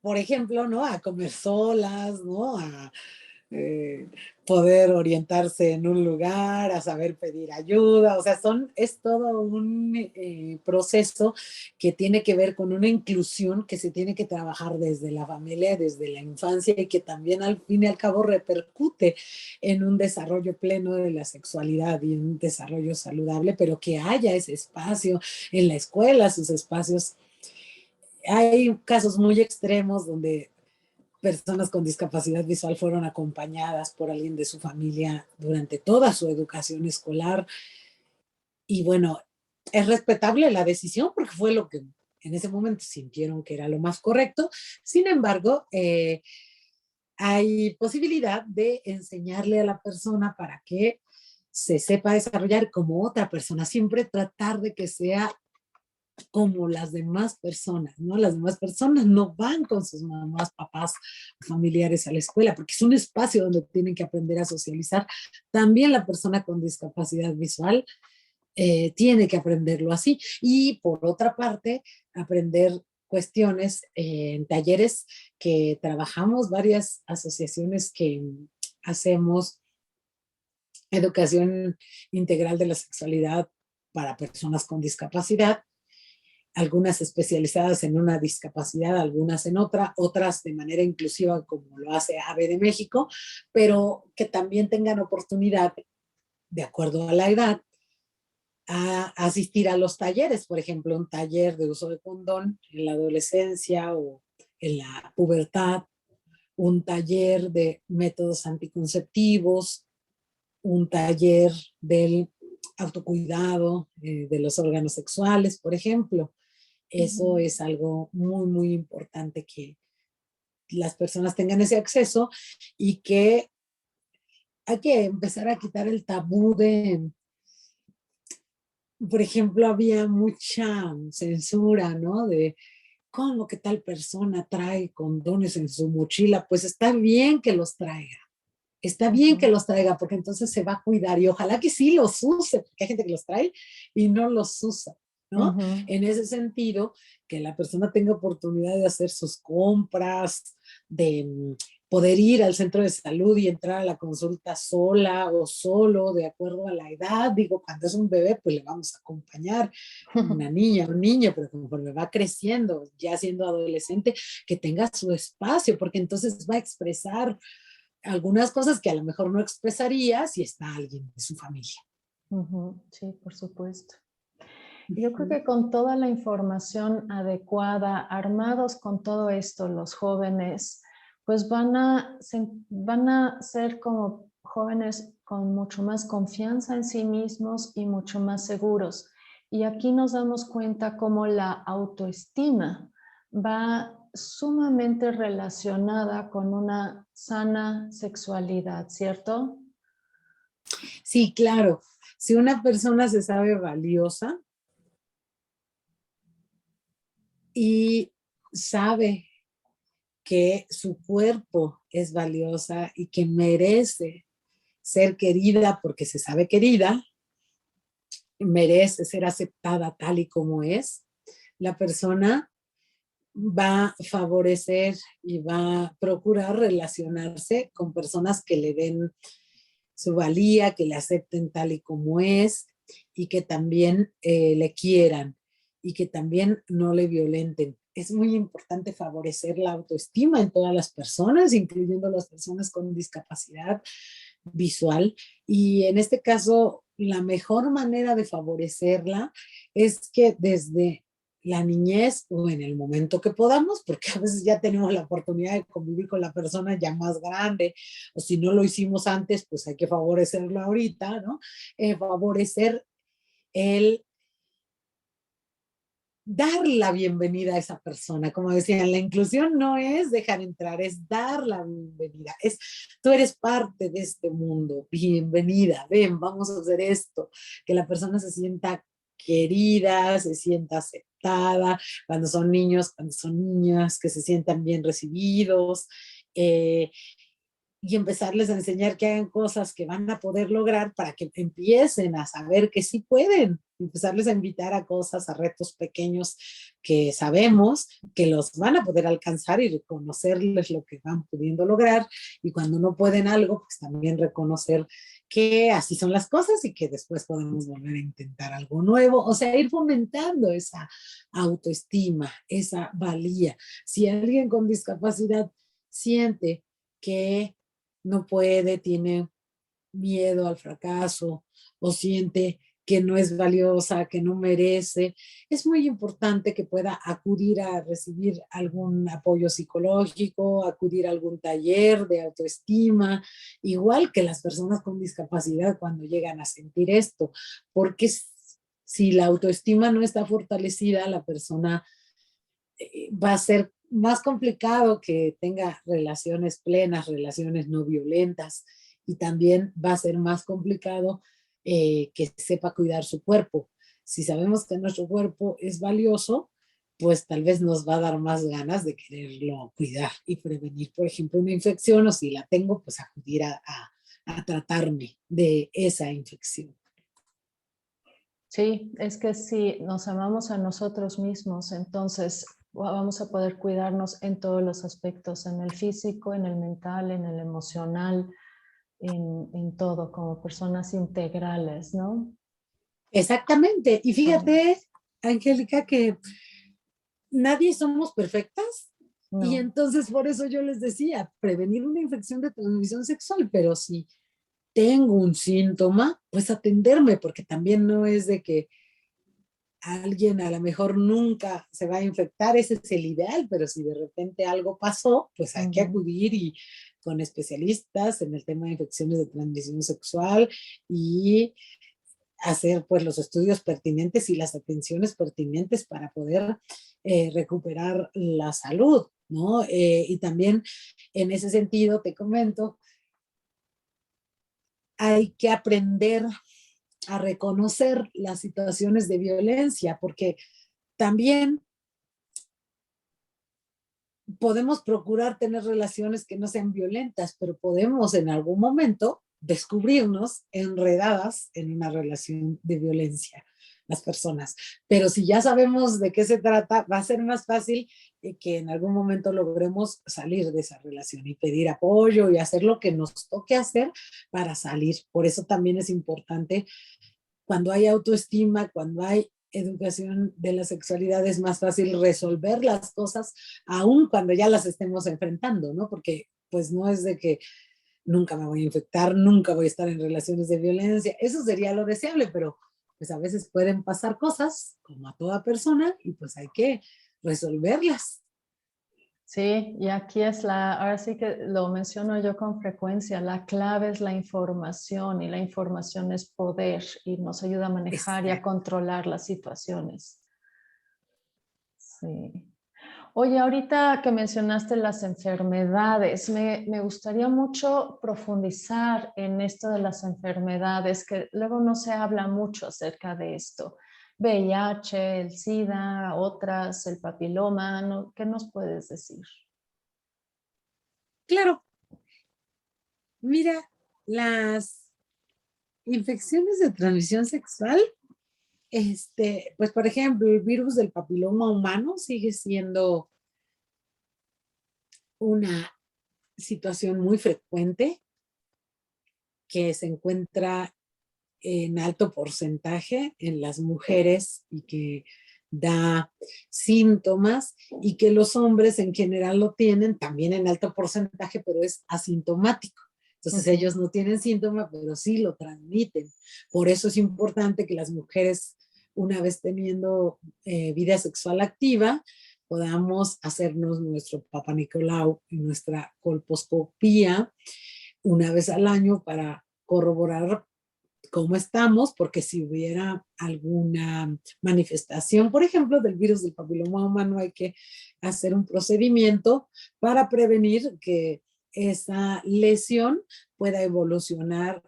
Speaker 2: por ejemplo, ¿no? A comer solas, ¿no? A eh, poder orientarse en un lugar, a saber pedir ayuda, o sea, es todo un proceso que tiene que ver con una inclusión que se tiene que trabajar desde la familia, desde la infancia y que también al fin y al cabo repercute en un desarrollo pleno de la sexualidad y un desarrollo saludable, pero que haya ese espacio en la escuela, sus espacios. Hay casos muy extremos donde personas con discapacidad visual fueron acompañadas por alguien de su familia durante toda su educación escolar. Y bueno, es respetable la decisión porque fue lo que en ese momento sintieron que era lo más correcto. Sin embargo, hay posibilidad de enseñarle a la persona para que se sepa desarrollar como otra persona, siempre tratar de que sea como las demás personas, ¿no? Las demás personas no van con sus mamás, papás, familiares a la escuela, porque es un espacio donde tienen que aprender a socializar. También la persona con discapacidad visual tiene que aprenderlo así. Y por otra parte, aprender cuestiones en talleres que trabajamos, varias asociaciones que hacemos educación integral de la sexualidad para personas con discapacidad, algunas especializadas en una discapacidad, algunas en otra, otras de manera inclusiva como lo hace AVE de México, pero que también tengan oportunidad, de acuerdo a la edad, a asistir a los talleres, por ejemplo, un taller de uso de condón en la adolescencia o en la pubertad, un taller de métodos anticonceptivos, un taller del autocuidado de los órganos sexuales, por ejemplo. Eso es algo muy, muy importante que las personas tengan ese acceso y que hay que empezar a quitar el tabú de, por ejemplo, había mucha censura, ¿no? De cómo que tal persona trae condones en su mochila. Pues está bien que los traiga. Está bien que
Speaker 1: Ujú,
Speaker 2: los traiga porque entonces se va a cuidar y ojalá que sí los use, porque hay gente que los trae y no los usa, ¿no?
Speaker 1: ujú.
Speaker 2: En ese sentido, que la persona tenga oportunidad de hacer sus compras, de poder ir al centro de salud y entrar a la consulta sola o solo, de acuerdo a la edad. Digo, cuando es un bebé, pues le vamos a acompañar, una niña, un niño, pero conforme va creciendo, ya siendo adolescente, que tenga su espacio, porque entonces va a expresar algunas cosas que a lo mejor no expresaría si está alguien de su familia.
Speaker 1: Ujú, sí, por supuesto. Yo creo que con toda la información adecuada, armados con todo esto, los jóvenes, pues van a ser como jóvenes con mucho más confianza en sí mismos y mucho más seguros. Y aquí nos damos cuenta cómo la autoestima va sumamente relacionada con una sana sexualidad, ¿cierto?
Speaker 2: Sí, claro. Si una persona se sabe valiosa y sabe que su cuerpo es valiosa y que merece ser querida porque se sabe querida, merece ser aceptada tal y como es, la persona va a favorecer y va a procurar relacionarse con personas que le den su valía, que le acepten tal y como es y que también le quieran y que también no le violenten. Es muy importante favorecer la autoestima en todas las personas, incluyendo las personas con discapacidad visual. Y en este caso, la mejor manera de favorecerla es que desde la niñez o en el momento que podamos, porque a veces ya tenemos la oportunidad de convivir con la persona ya más grande, o si no lo hicimos antes, pues hay que favorecerlo ahorita, ¿no? Favorecer el dar la bienvenida a esa persona. Como decían, la inclusión no es dejar entrar, es dar la bienvenida. Es, tú eres parte de este mundo, bienvenida, ven, vamos a hacer esto. Que la persona se sienta querida, se sienta aceptada, cuando son niños, cuando son niñas, que se sientan bien recibidos. Eh, y empezarles a enseñar que hagan cosas que van a poder lograr para que empiecen a saber que sí pueden, empezarles a invitar a cosas, a retos pequeños que sabemos que los van a poder alcanzar y reconocerles lo que van pudiendo lograr, y cuando no pueden algo, pues también reconocer que así son las cosas y que después podemos volver a intentar algo nuevo, o sea, ir fomentando esa autoestima, esa valía. Si alguien con discapacidad siente que no puede, tiene miedo al fracaso o siente que no es valiosa, que no merece, es muy importante que pueda acudir a recibir algún apoyo psicológico, acudir a algún taller de autoestima, igual que las personas con discapacidad cuando llegan a sentir esto, porque si la autoestima no está fortalecida, la persona va a ser más complicado que tenga relaciones plenas, relaciones no violentas, y también va a ser más complicado que sepa cuidar su cuerpo. Si sabemos que nuestro cuerpo es valioso, pues tal vez nos va a dar más ganas de quererlo cuidar y prevenir, por ejemplo, una infección, o si la tengo, pues acudir a tratarme de esa infección.
Speaker 1: Sí, es que si nos amamos a nosotros mismos, entonces vamos a poder cuidarnos en todos los aspectos, en el físico, en el mental, en el emocional, en todo, como personas integrales, ¿no?
Speaker 2: Exactamente. Y fíjate, Angélica, que nadie somos perfectas, y
Speaker 1: No.
Speaker 2: entonces por eso yo les decía, prevenir una infección de transmisión sexual, pero si tengo un síntoma, pues atenderme, porque también no es de que alguien a lo mejor nunca se va a infectar, ese es el ideal, pero si de repente algo pasó, pues hay que
Speaker 1: Ujú.
Speaker 2: acudir y con especialistas en el tema de infecciones de transmisión sexual y hacer pues los estudios pertinentes y las atenciones pertinentes para poder recuperar la salud, ¿no? Y también en ese sentido te comento, hay que aprender a reconocer las situaciones de violencia, porque también podemos procurar tener relaciones que no sean violentas, pero podemos en algún momento descubrirnos enredadas en una relación de violencia, las personas. Pero si ya sabemos de qué se trata, va a ser más fácil que en algún momento logremos salir de esa relación y pedir apoyo y hacer lo que nos toque hacer para salir. Por eso también es importante, cuando hay autoestima, cuando hay educación de la sexualidad, es más fácil resolver las cosas aun cuando ya las estemos enfrentando, ¿no? Porque pues no es de que nunca me voy a infectar, nunca voy a estar en relaciones de violencia, eso sería lo deseable, pero pues a veces pueden pasar cosas como a toda persona y pues hay que resolverlas.
Speaker 1: Sí, y aquí es ahora sí que lo menciono yo con frecuencia, la clave es la información y la información es poder y nos ayuda a manejar y a
Speaker 2: Exacto.
Speaker 1: controlar las situaciones. Sí. Oye, ahorita que mencionaste las enfermedades, me gustaría mucho profundizar en esto de las enfermedades, que luego no se habla mucho acerca de esto. VIH, el SIDA, otras, el papiloma, ¿no? ¿Qué nos puedes decir?
Speaker 2: Claro, mira, las infecciones de transmisión sexual, pues por ejemplo, el virus del papiloma humano sigue siendo una situación muy frecuente que se encuentra en alto porcentaje en las mujeres y que da síntomas, y que los hombres en general lo tienen también en alto porcentaje, pero es asintomático. Entonces
Speaker 1: Ujú.
Speaker 2: ellos no tienen síntoma, pero sí lo transmiten. Por eso es importante que las mujeres, una vez teniendo vida sexual activa, podamos hacernos nuestro Papa Nicolau y nuestra colposcopía una vez al año para corroborar cómo estamos, porque si hubiera alguna manifestación, por ejemplo, del virus del papiloma humano, hay que hacer un procedimiento para prevenir que esa lesión pueda evolucionar,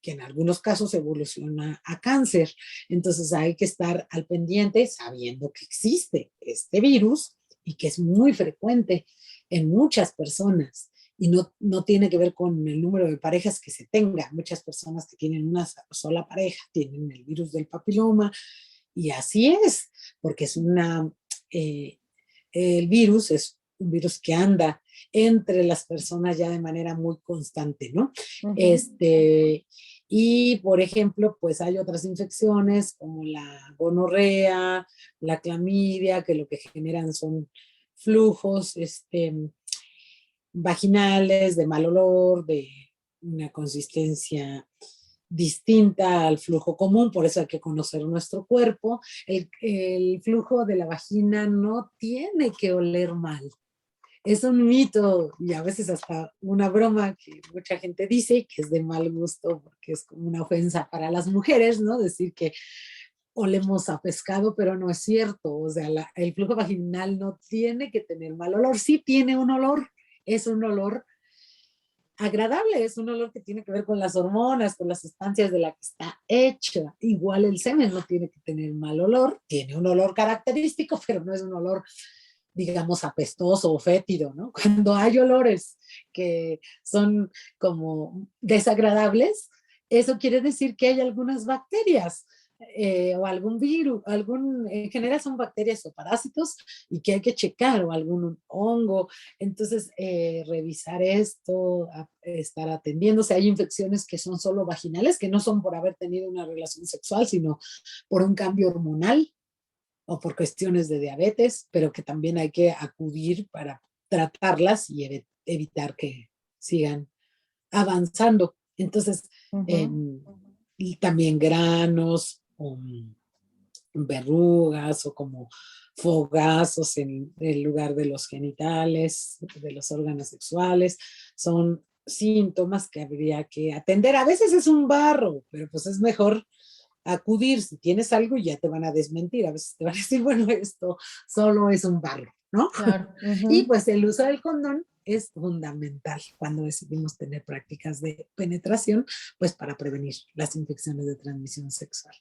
Speaker 2: que en algunos casos evoluciona a cáncer. Entonces hay que estar al pendiente sabiendo que existe este virus y que es muy frecuente en muchas personas y no tiene que ver con el número de parejas que se tenga. Muchas personas que tienen una sola pareja tienen el virus del papiloma y así es, porque es el virus es un virus que anda entre las personas ya de manera muy constante, ¿no? Y, por ejemplo, pues hay otras infecciones como la gonorrea, la clamidia, que lo que generan son flujos vaginales de mal olor, de una consistencia distinta al flujo común, por eso hay que conocer nuestro cuerpo. El flujo de la vagina no tiene que oler mal. Es un mito y a veces hasta una broma que mucha gente dice que es de mal gusto porque es como una ofensa para las mujeres, ¿no? Decir que olemos a pescado, pero no es cierto. O sea, el flujo vaginal no tiene que tener mal olor. Sí tiene un olor, es un olor agradable, es un olor que tiene que ver con las hormonas, con las sustancias de la que está hecha. Igual el semen no tiene que tener mal olor, tiene un olor característico, pero no es un olor, digamos, apestoso o fétido, ¿no? Cuando hay olores que son como desagradables, eso quiere decir que hay algunas bacterias o algún virus, en general son bacterias o parásitos y que hay que checar o algún hongo. Entonces, revisar esto, estar atendiéndose. Hay infecciones que son solo vaginales, que no son por haber tenido una relación sexual, sino por un cambio hormonal o por cuestiones de diabetes, pero que también hay que acudir para tratarlas y evitar que sigan avanzando. Entonces, y también granos, verrugas o como fogazos en el lugar de los genitales, de los órganos sexuales, son síntomas que habría que atender. A veces es un barro, pero pues es mejor acudir. Si tienes algo ya te van a desmentir, a veces te van a decir, bueno, esto solo es un barro, ¿no?
Speaker 1: Claro.
Speaker 2: Y pues el uso del condón es fundamental cuando decidimos tener prácticas de penetración, pues para prevenir las infecciones de transmisión sexual.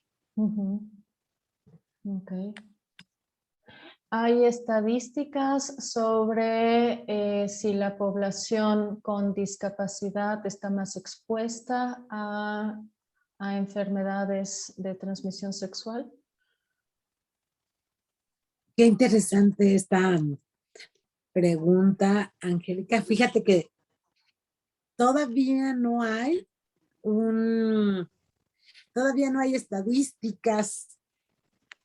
Speaker 1: Okay. ¿Hay estadísticas sobre si la población con discapacidad está más expuesta a enfermedades de transmisión sexual?
Speaker 2: Qué interesante esta pregunta, Angélica. Fíjate que todavía no hay todavía no hay estadísticas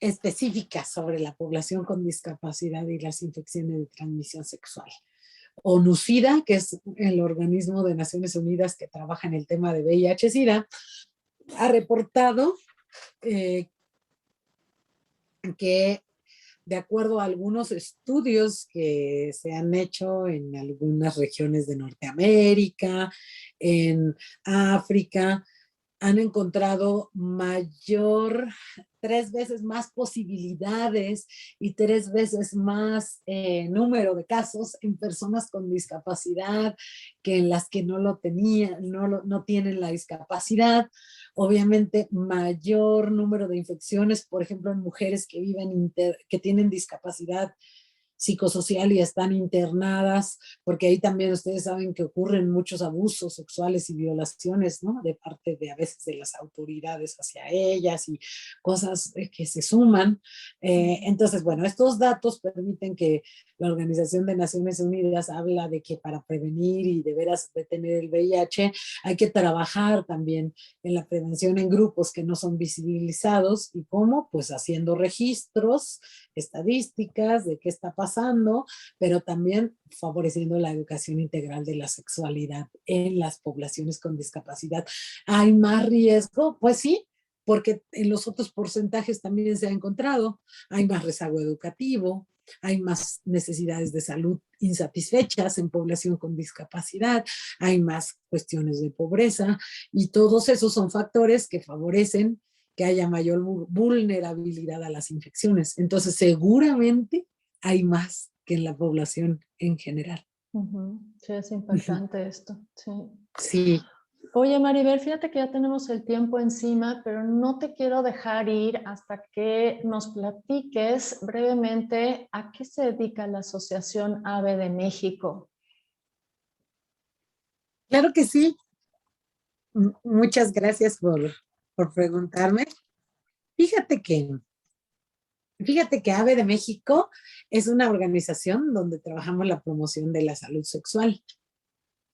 Speaker 2: específicas sobre la población con discapacidad y las infecciones de transmisión sexual. ONU-SIDA, que es el organismo de Naciones Unidas que trabaja en el tema de VIH-Sida, ha reportado que de acuerdo a algunos estudios que se han hecho en algunas regiones de Norteamérica, en África, han encontrado 3 veces más posibilidades y 3 veces más número de casos en personas con discapacidad que en las que no lo tenían, no tienen la discapacidad. Obviamente, mayor número de infecciones, por ejemplo, en mujeres que tienen discapacidad psicosocial y están internadas, porque ahí también ustedes saben que ocurren muchos abusos sexuales y violaciones, ¿no? De parte de a veces de las autoridades hacia ellas y cosas que se suman. Entonces, bueno, estos datos permiten que la Organización de Naciones Unidas habla de que para prevenir y de veras detener el VIH hay que trabajar también en la prevención en grupos que no son visibilizados. ¿Y cómo? Pues haciendo registros, estadísticas de qué está pasando, pero también favoreciendo la educación integral de la sexualidad en las poblaciones con discapacidad. ¿Hay más riesgo? Pues sí, porque en los otros porcentajes también se ha encontrado, hay más rezago educativo, hay más necesidades de salud insatisfechas en población con discapacidad, hay más cuestiones de pobreza y todos esos son factores que favorecen que haya mayor vulnerabilidad a las infecciones. Entonces, seguramente hay más que en la población en general.
Speaker 1: Sí, es impactante esto. Sí.
Speaker 2: Sí.
Speaker 1: Oye, Maribel, fíjate que ya tenemos el tiempo encima, pero no te quiero dejar ir hasta que nos platiques brevemente a qué se dedica la Asociación AVE de México.
Speaker 2: Claro que sí. Muchas gracias por preguntarme. Fíjate que, fíjate que AVE de México es una organización donde trabajamos la promoción de la salud sexual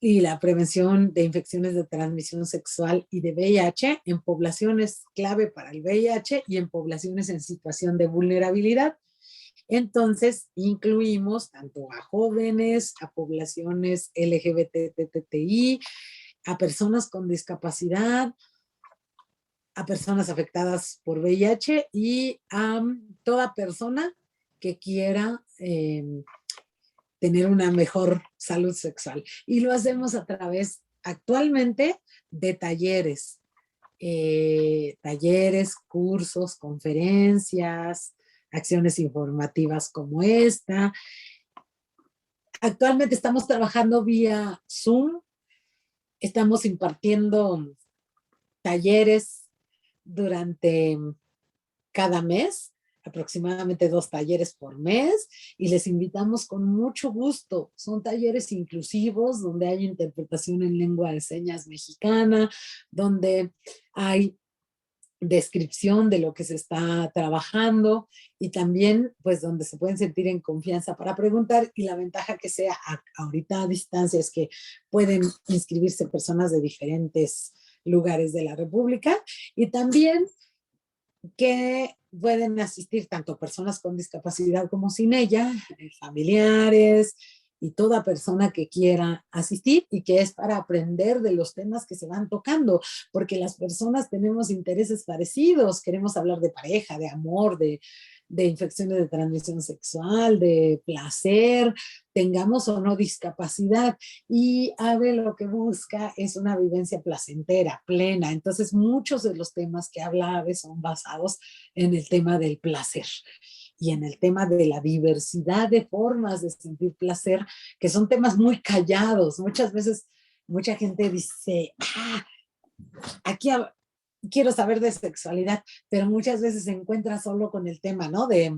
Speaker 2: y la prevención de infecciones de transmisión sexual y de VIH en poblaciones clave para el VIH y en poblaciones en situación de vulnerabilidad. Entonces, incluimos tanto a jóvenes, a poblaciones LGBTTI, a personas con discapacidad, a personas afectadas por VIH y a toda persona que quiera tener una mejor salud sexual. Y lo hacemos a través actualmente de talleres, cursos, conferencias, acciones informativas como esta. Actualmente estamos trabajando vía Zoom, estamos impartiendo talleres durante cada mes, aproximadamente 2 talleres por mes, y les invitamos con mucho gusto. Son talleres inclusivos donde hay interpretación en lengua de señas mexicana, donde hay descripción de lo que se está trabajando y también pues donde se pueden sentir en confianza para preguntar, y la ventaja que sea ahorita a distancia es que pueden inscribirse personas de diferentes lugares de la República y también que pueden asistir tanto personas con discapacidad como sin ella, familiares y toda persona que quiera asistir, y que es para aprender de los temas que se van tocando, porque las personas tenemos intereses parecidos, queremos hablar de pareja, de amor, de infecciones de transmisión sexual, de placer, tengamos o no discapacidad, y AVE lo que busca es una vivencia placentera, plena. Entonces muchos de los temas que habla AVE son basados en el tema del placer y en el tema de la diversidad de formas de sentir placer, que son temas muy callados. Muchas veces mucha gente dice, aquí quiero saber de sexualidad, pero muchas veces se encuentra solo con el tema, ¿no? De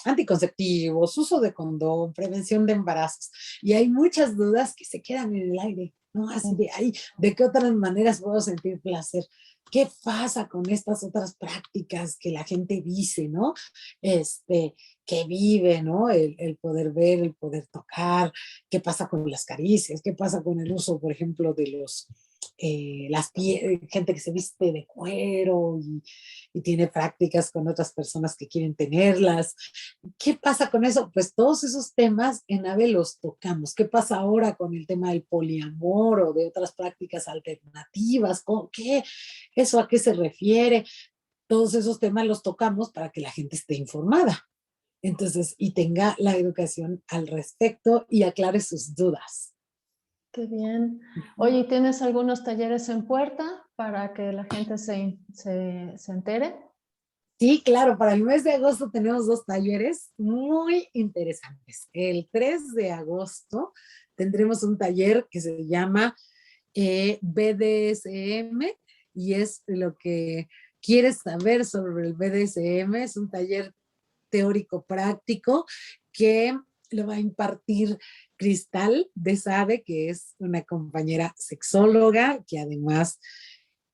Speaker 2: anticonceptivos, uso de condón, prevención de embarazos. Y hay muchas dudas que se quedan en el aire, ¿no? Así de, ay, ¿de qué otras maneras puedo sentir placer? ¿Qué pasa con estas otras prácticas que la gente dice, ¿no? Que vive, ¿no? El poder ver, el poder tocar, ¿qué pasa con las caricias? ¿Qué pasa con el uso, por ejemplo, de los gente que se viste de cuero y tiene prácticas con otras personas que quieren tenerlas? ¿Qué pasa con eso? Pues todos esos temas en AVE los tocamos. ¿Qué pasa ahora con el tema del poliamor o de otras prácticas alternativas? ¿Qué? ¿Eso a qué se refiere? Todos esos temas los tocamos para que la gente esté informada. Entonces, y tenga la educación al respecto y aclare sus dudas.
Speaker 1: Qué bien. Oye, ¿tienes algunos talleres en puerta para que la gente se entere?
Speaker 2: Sí, claro, para el mes de agosto tenemos 2 talleres muy interesantes. El 3 de agosto tendremos un taller que se llama BDSM, y es lo que quieres saber sobre el BDSM. Es un taller teórico práctico que lo va a impartir Cristal de Sade, que es una compañera sexóloga que además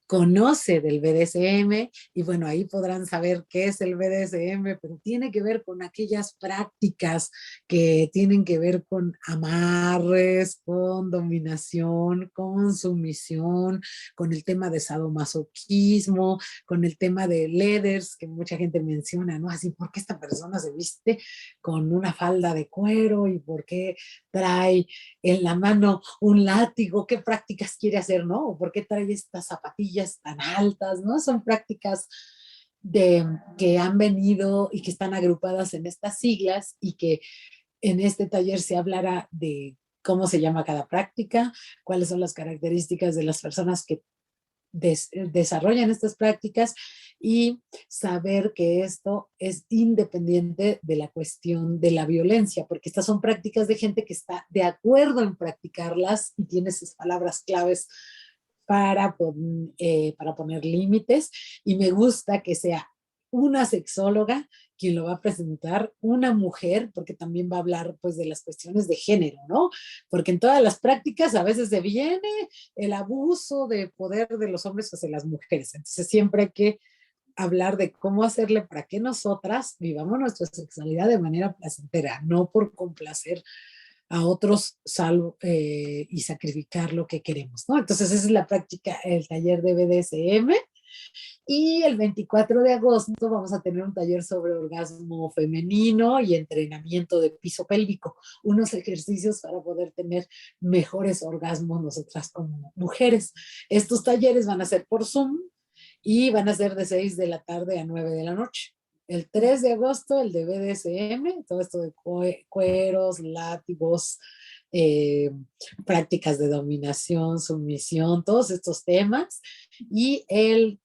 Speaker 2: conoce del BDSM, y bueno, ahí podrán saber qué es el BDSM, pero tiene que ver con aquellas prácticas que tienen que ver con amarres, con dominación, con sumisión, con el tema de sadomasoquismo, con el tema de leathers, que mucha gente menciona, ¿no? Así, ¿por qué esta persona se viste con una falda de cuero y por qué trae en la mano un látigo? ¿Qué prácticas quiere hacer, no? ¿O por qué trae estas zapatillas tan altas, no? Son prácticas que han venido y que están agrupadas en estas siglas y que en este taller se hablará de cómo se llama cada práctica, cuáles son las características de las personas que desarrollan estas prácticas y saber que esto es independiente de la cuestión de la violencia, porque estas son prácticas de gente que está de acuerdo en practicarlas y tiene sus palabras claves para poner límites, y me gusta que sea una sexóloga quien lo va a presentar, una mujer, porque también va a hablar pues de las cuestiones de género, ¿no? Porque en todas las prácticas a veces se viene el abuso de poder de los hombres hacia las mujeres, entonces siempre hay que hablar de cómo hacerle para que nosotras vivamos nuestra sexualidad de manera placentera, no por complacer a otros y sacrificar lo que queremos, ¿no? Entonces esa es la práctica, el taller de BDSM. Y el 24 de agosto vamos a tener un taller sobre orgasmo femenino y entrenamiento de piso pélvico, unos ejercicios para poder tener mejores orgasmos nosotras como mujeres. Estos talleres van a ser por Zoom y van a ser de 6 de la tarde a 9 de la noche. El 3 de agosto, el de BDSM, todo esto de cueros, látigos, eh, prácticas de dominación, sumisión, todos estos temas. Y el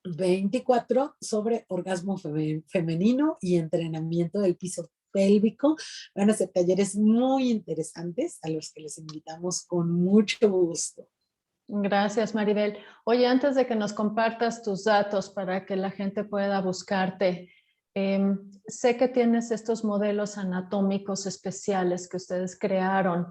Speaker 2: 24 sobre orgasmo femenino y entrenamiento del piso pélvico. Van a ser talleres muy interesantes a los que les invitamos con mucho gusto.
Speaker 1: Gracias, Maribel. Oye, antes de que nos compartas tus datos para que la gente pueda buscarte, sé que tienes estos modelos anatómicos especiales que ustedes crearon.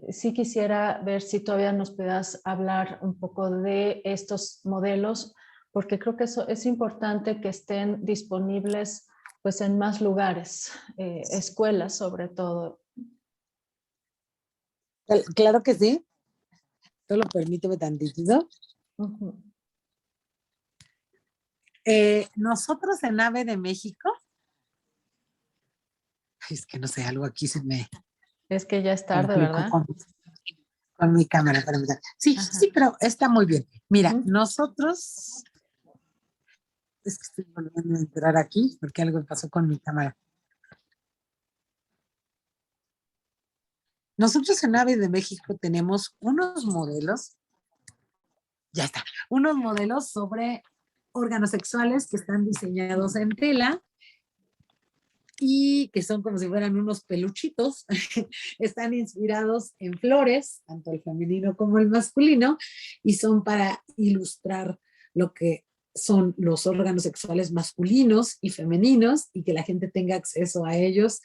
Speaker 1: Sí quisiera ver si todavía nos puedas hablar un poco de estos modelos, porque creo que eso es importante que estén disponibles pues en más lugares, escuelas sobre todo.
Speaker 2: Claro que sí. Solo permíteme tantito. Nosotros en AVE de México, es que no sé, algo aquí se me
Speaker 1: Es que ya es tarde,
Speaker 2: complicó
Speaker 1: ¿verdad?
Speaker 2: con mi cámara. Sí,
Speaker 1: Ajá.
Speaker 2: sí, pero está muy bien. Mira, nosotros, es que estoy volviendo a entrar aquí porque algo pasó con mi cámara. Nosotros en AVE de México tenemos unos modelos, ya está, unos modelos sobre órganos sexuales que están diseñados en tela y que son como si fueran unos peluchitos. Están inspirados en flores, tanto el femenino como el masculino, y son para ilustrar lo que son los órganos sexuales masculinos y femeninos y que la gente tenga acceso a ellos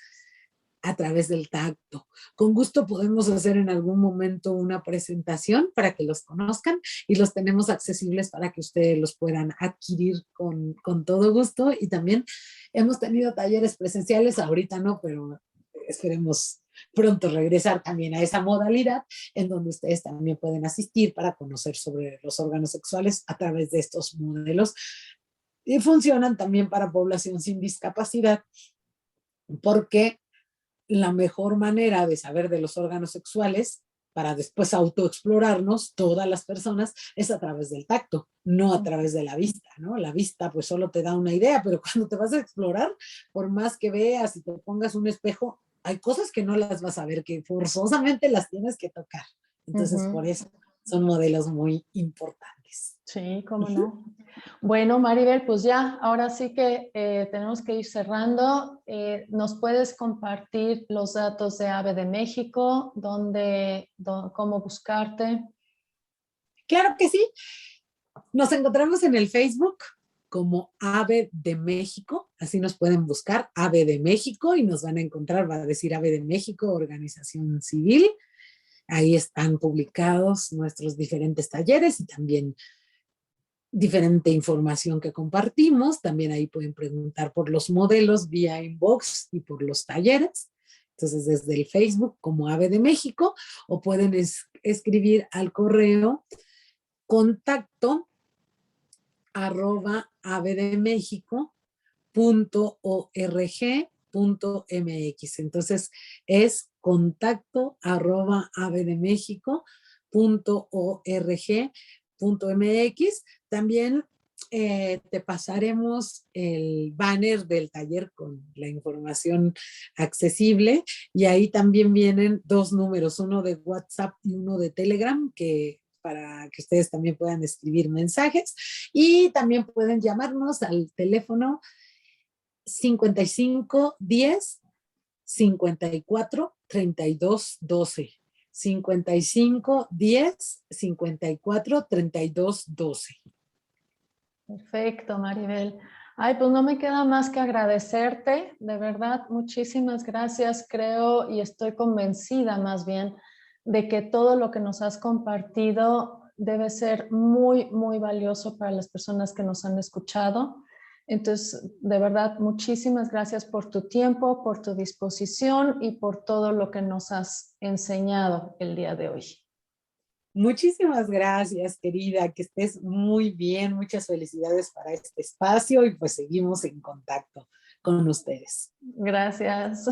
Speaker 2: a través del tacto. Con gusto podemos hacer en algún momento una presentación para que los conozcan y los tenemos accesibles para que ustedes los puedan adquirir con todo gusto. Y también hemos tenido talleres presenciales, ahorita no, pero esperemos pronto regresar también a esa modalidad en donde ustedes también pueden asistir para conocer sobre los órganos sexuales a través de estos modelos. Y funcionan también para población sin discapacidad, porque la mejor manera de saber de los órganos sexuales para después autoexplorarnos todas las personas es a través del tacto, no a través de la vista, ¿no? La vista pues solo te da una idea, pero cuando te vas a explorar, por más que veas y te pongas un espejo, hay cosas que no las vas a ver, que forzosamente las tienes que tocar. Entonces, por eso son modelos muy importantes.
Speaker 1: Sí, cómo no. Bueno, Maribel, pues ya, ahora sí que tenemos que ir cerrando. ¿Nos puedes compartir los datos de AVE de México? ¿Cómo buscarte?
Speaker 2: Claro que sí. Nos encontramos en el Facebook como AVE de México, así nos pueden buscar, AVE de México, y nos van a encontrar, va a decir AVE de México, Organización Civil. Ahí están publicados nuestros diferentes talleres y también diferente información que compartimos. También ahí pueden preguntar por los modelos vía inbox y por los talleres. Entonces, desde el Facebook como AVE de México, o pueden escribir al correo contacto avdemexico.org.mx. Entonces es contacto@avdemexico.org.mx. También te pasaremos el banner del taller con la información accesible y ahí también vienen 2 números, uno de WhatsApp y uno de Telegram, que para que ustedes también puedan escribir mensajes y también pueden llamarnos al teléfono 55 10 54 32 12. 55 10 54 32 12.
Speaker 1: Perfecto, Maribel. Ay, pues no me queda más que agradecerte, de verdad, muchísimas gracias. Creo y estoy convencida más bien de que todo lo que nos has compartido debe ser muy, muy valioso para las personas que nos han escuchado. Entonces, de verdad, muchísimas gracias por tu tiempo, por tu disposición y por todo lo que nos has enseñado el día de hoy.
Speaker 2: Muchísimas gracias, querida, que estés muy bien. Muchas felicidades para este espacio y pues seguimos en contacto con ustedes.
Speaker 1: Gracias.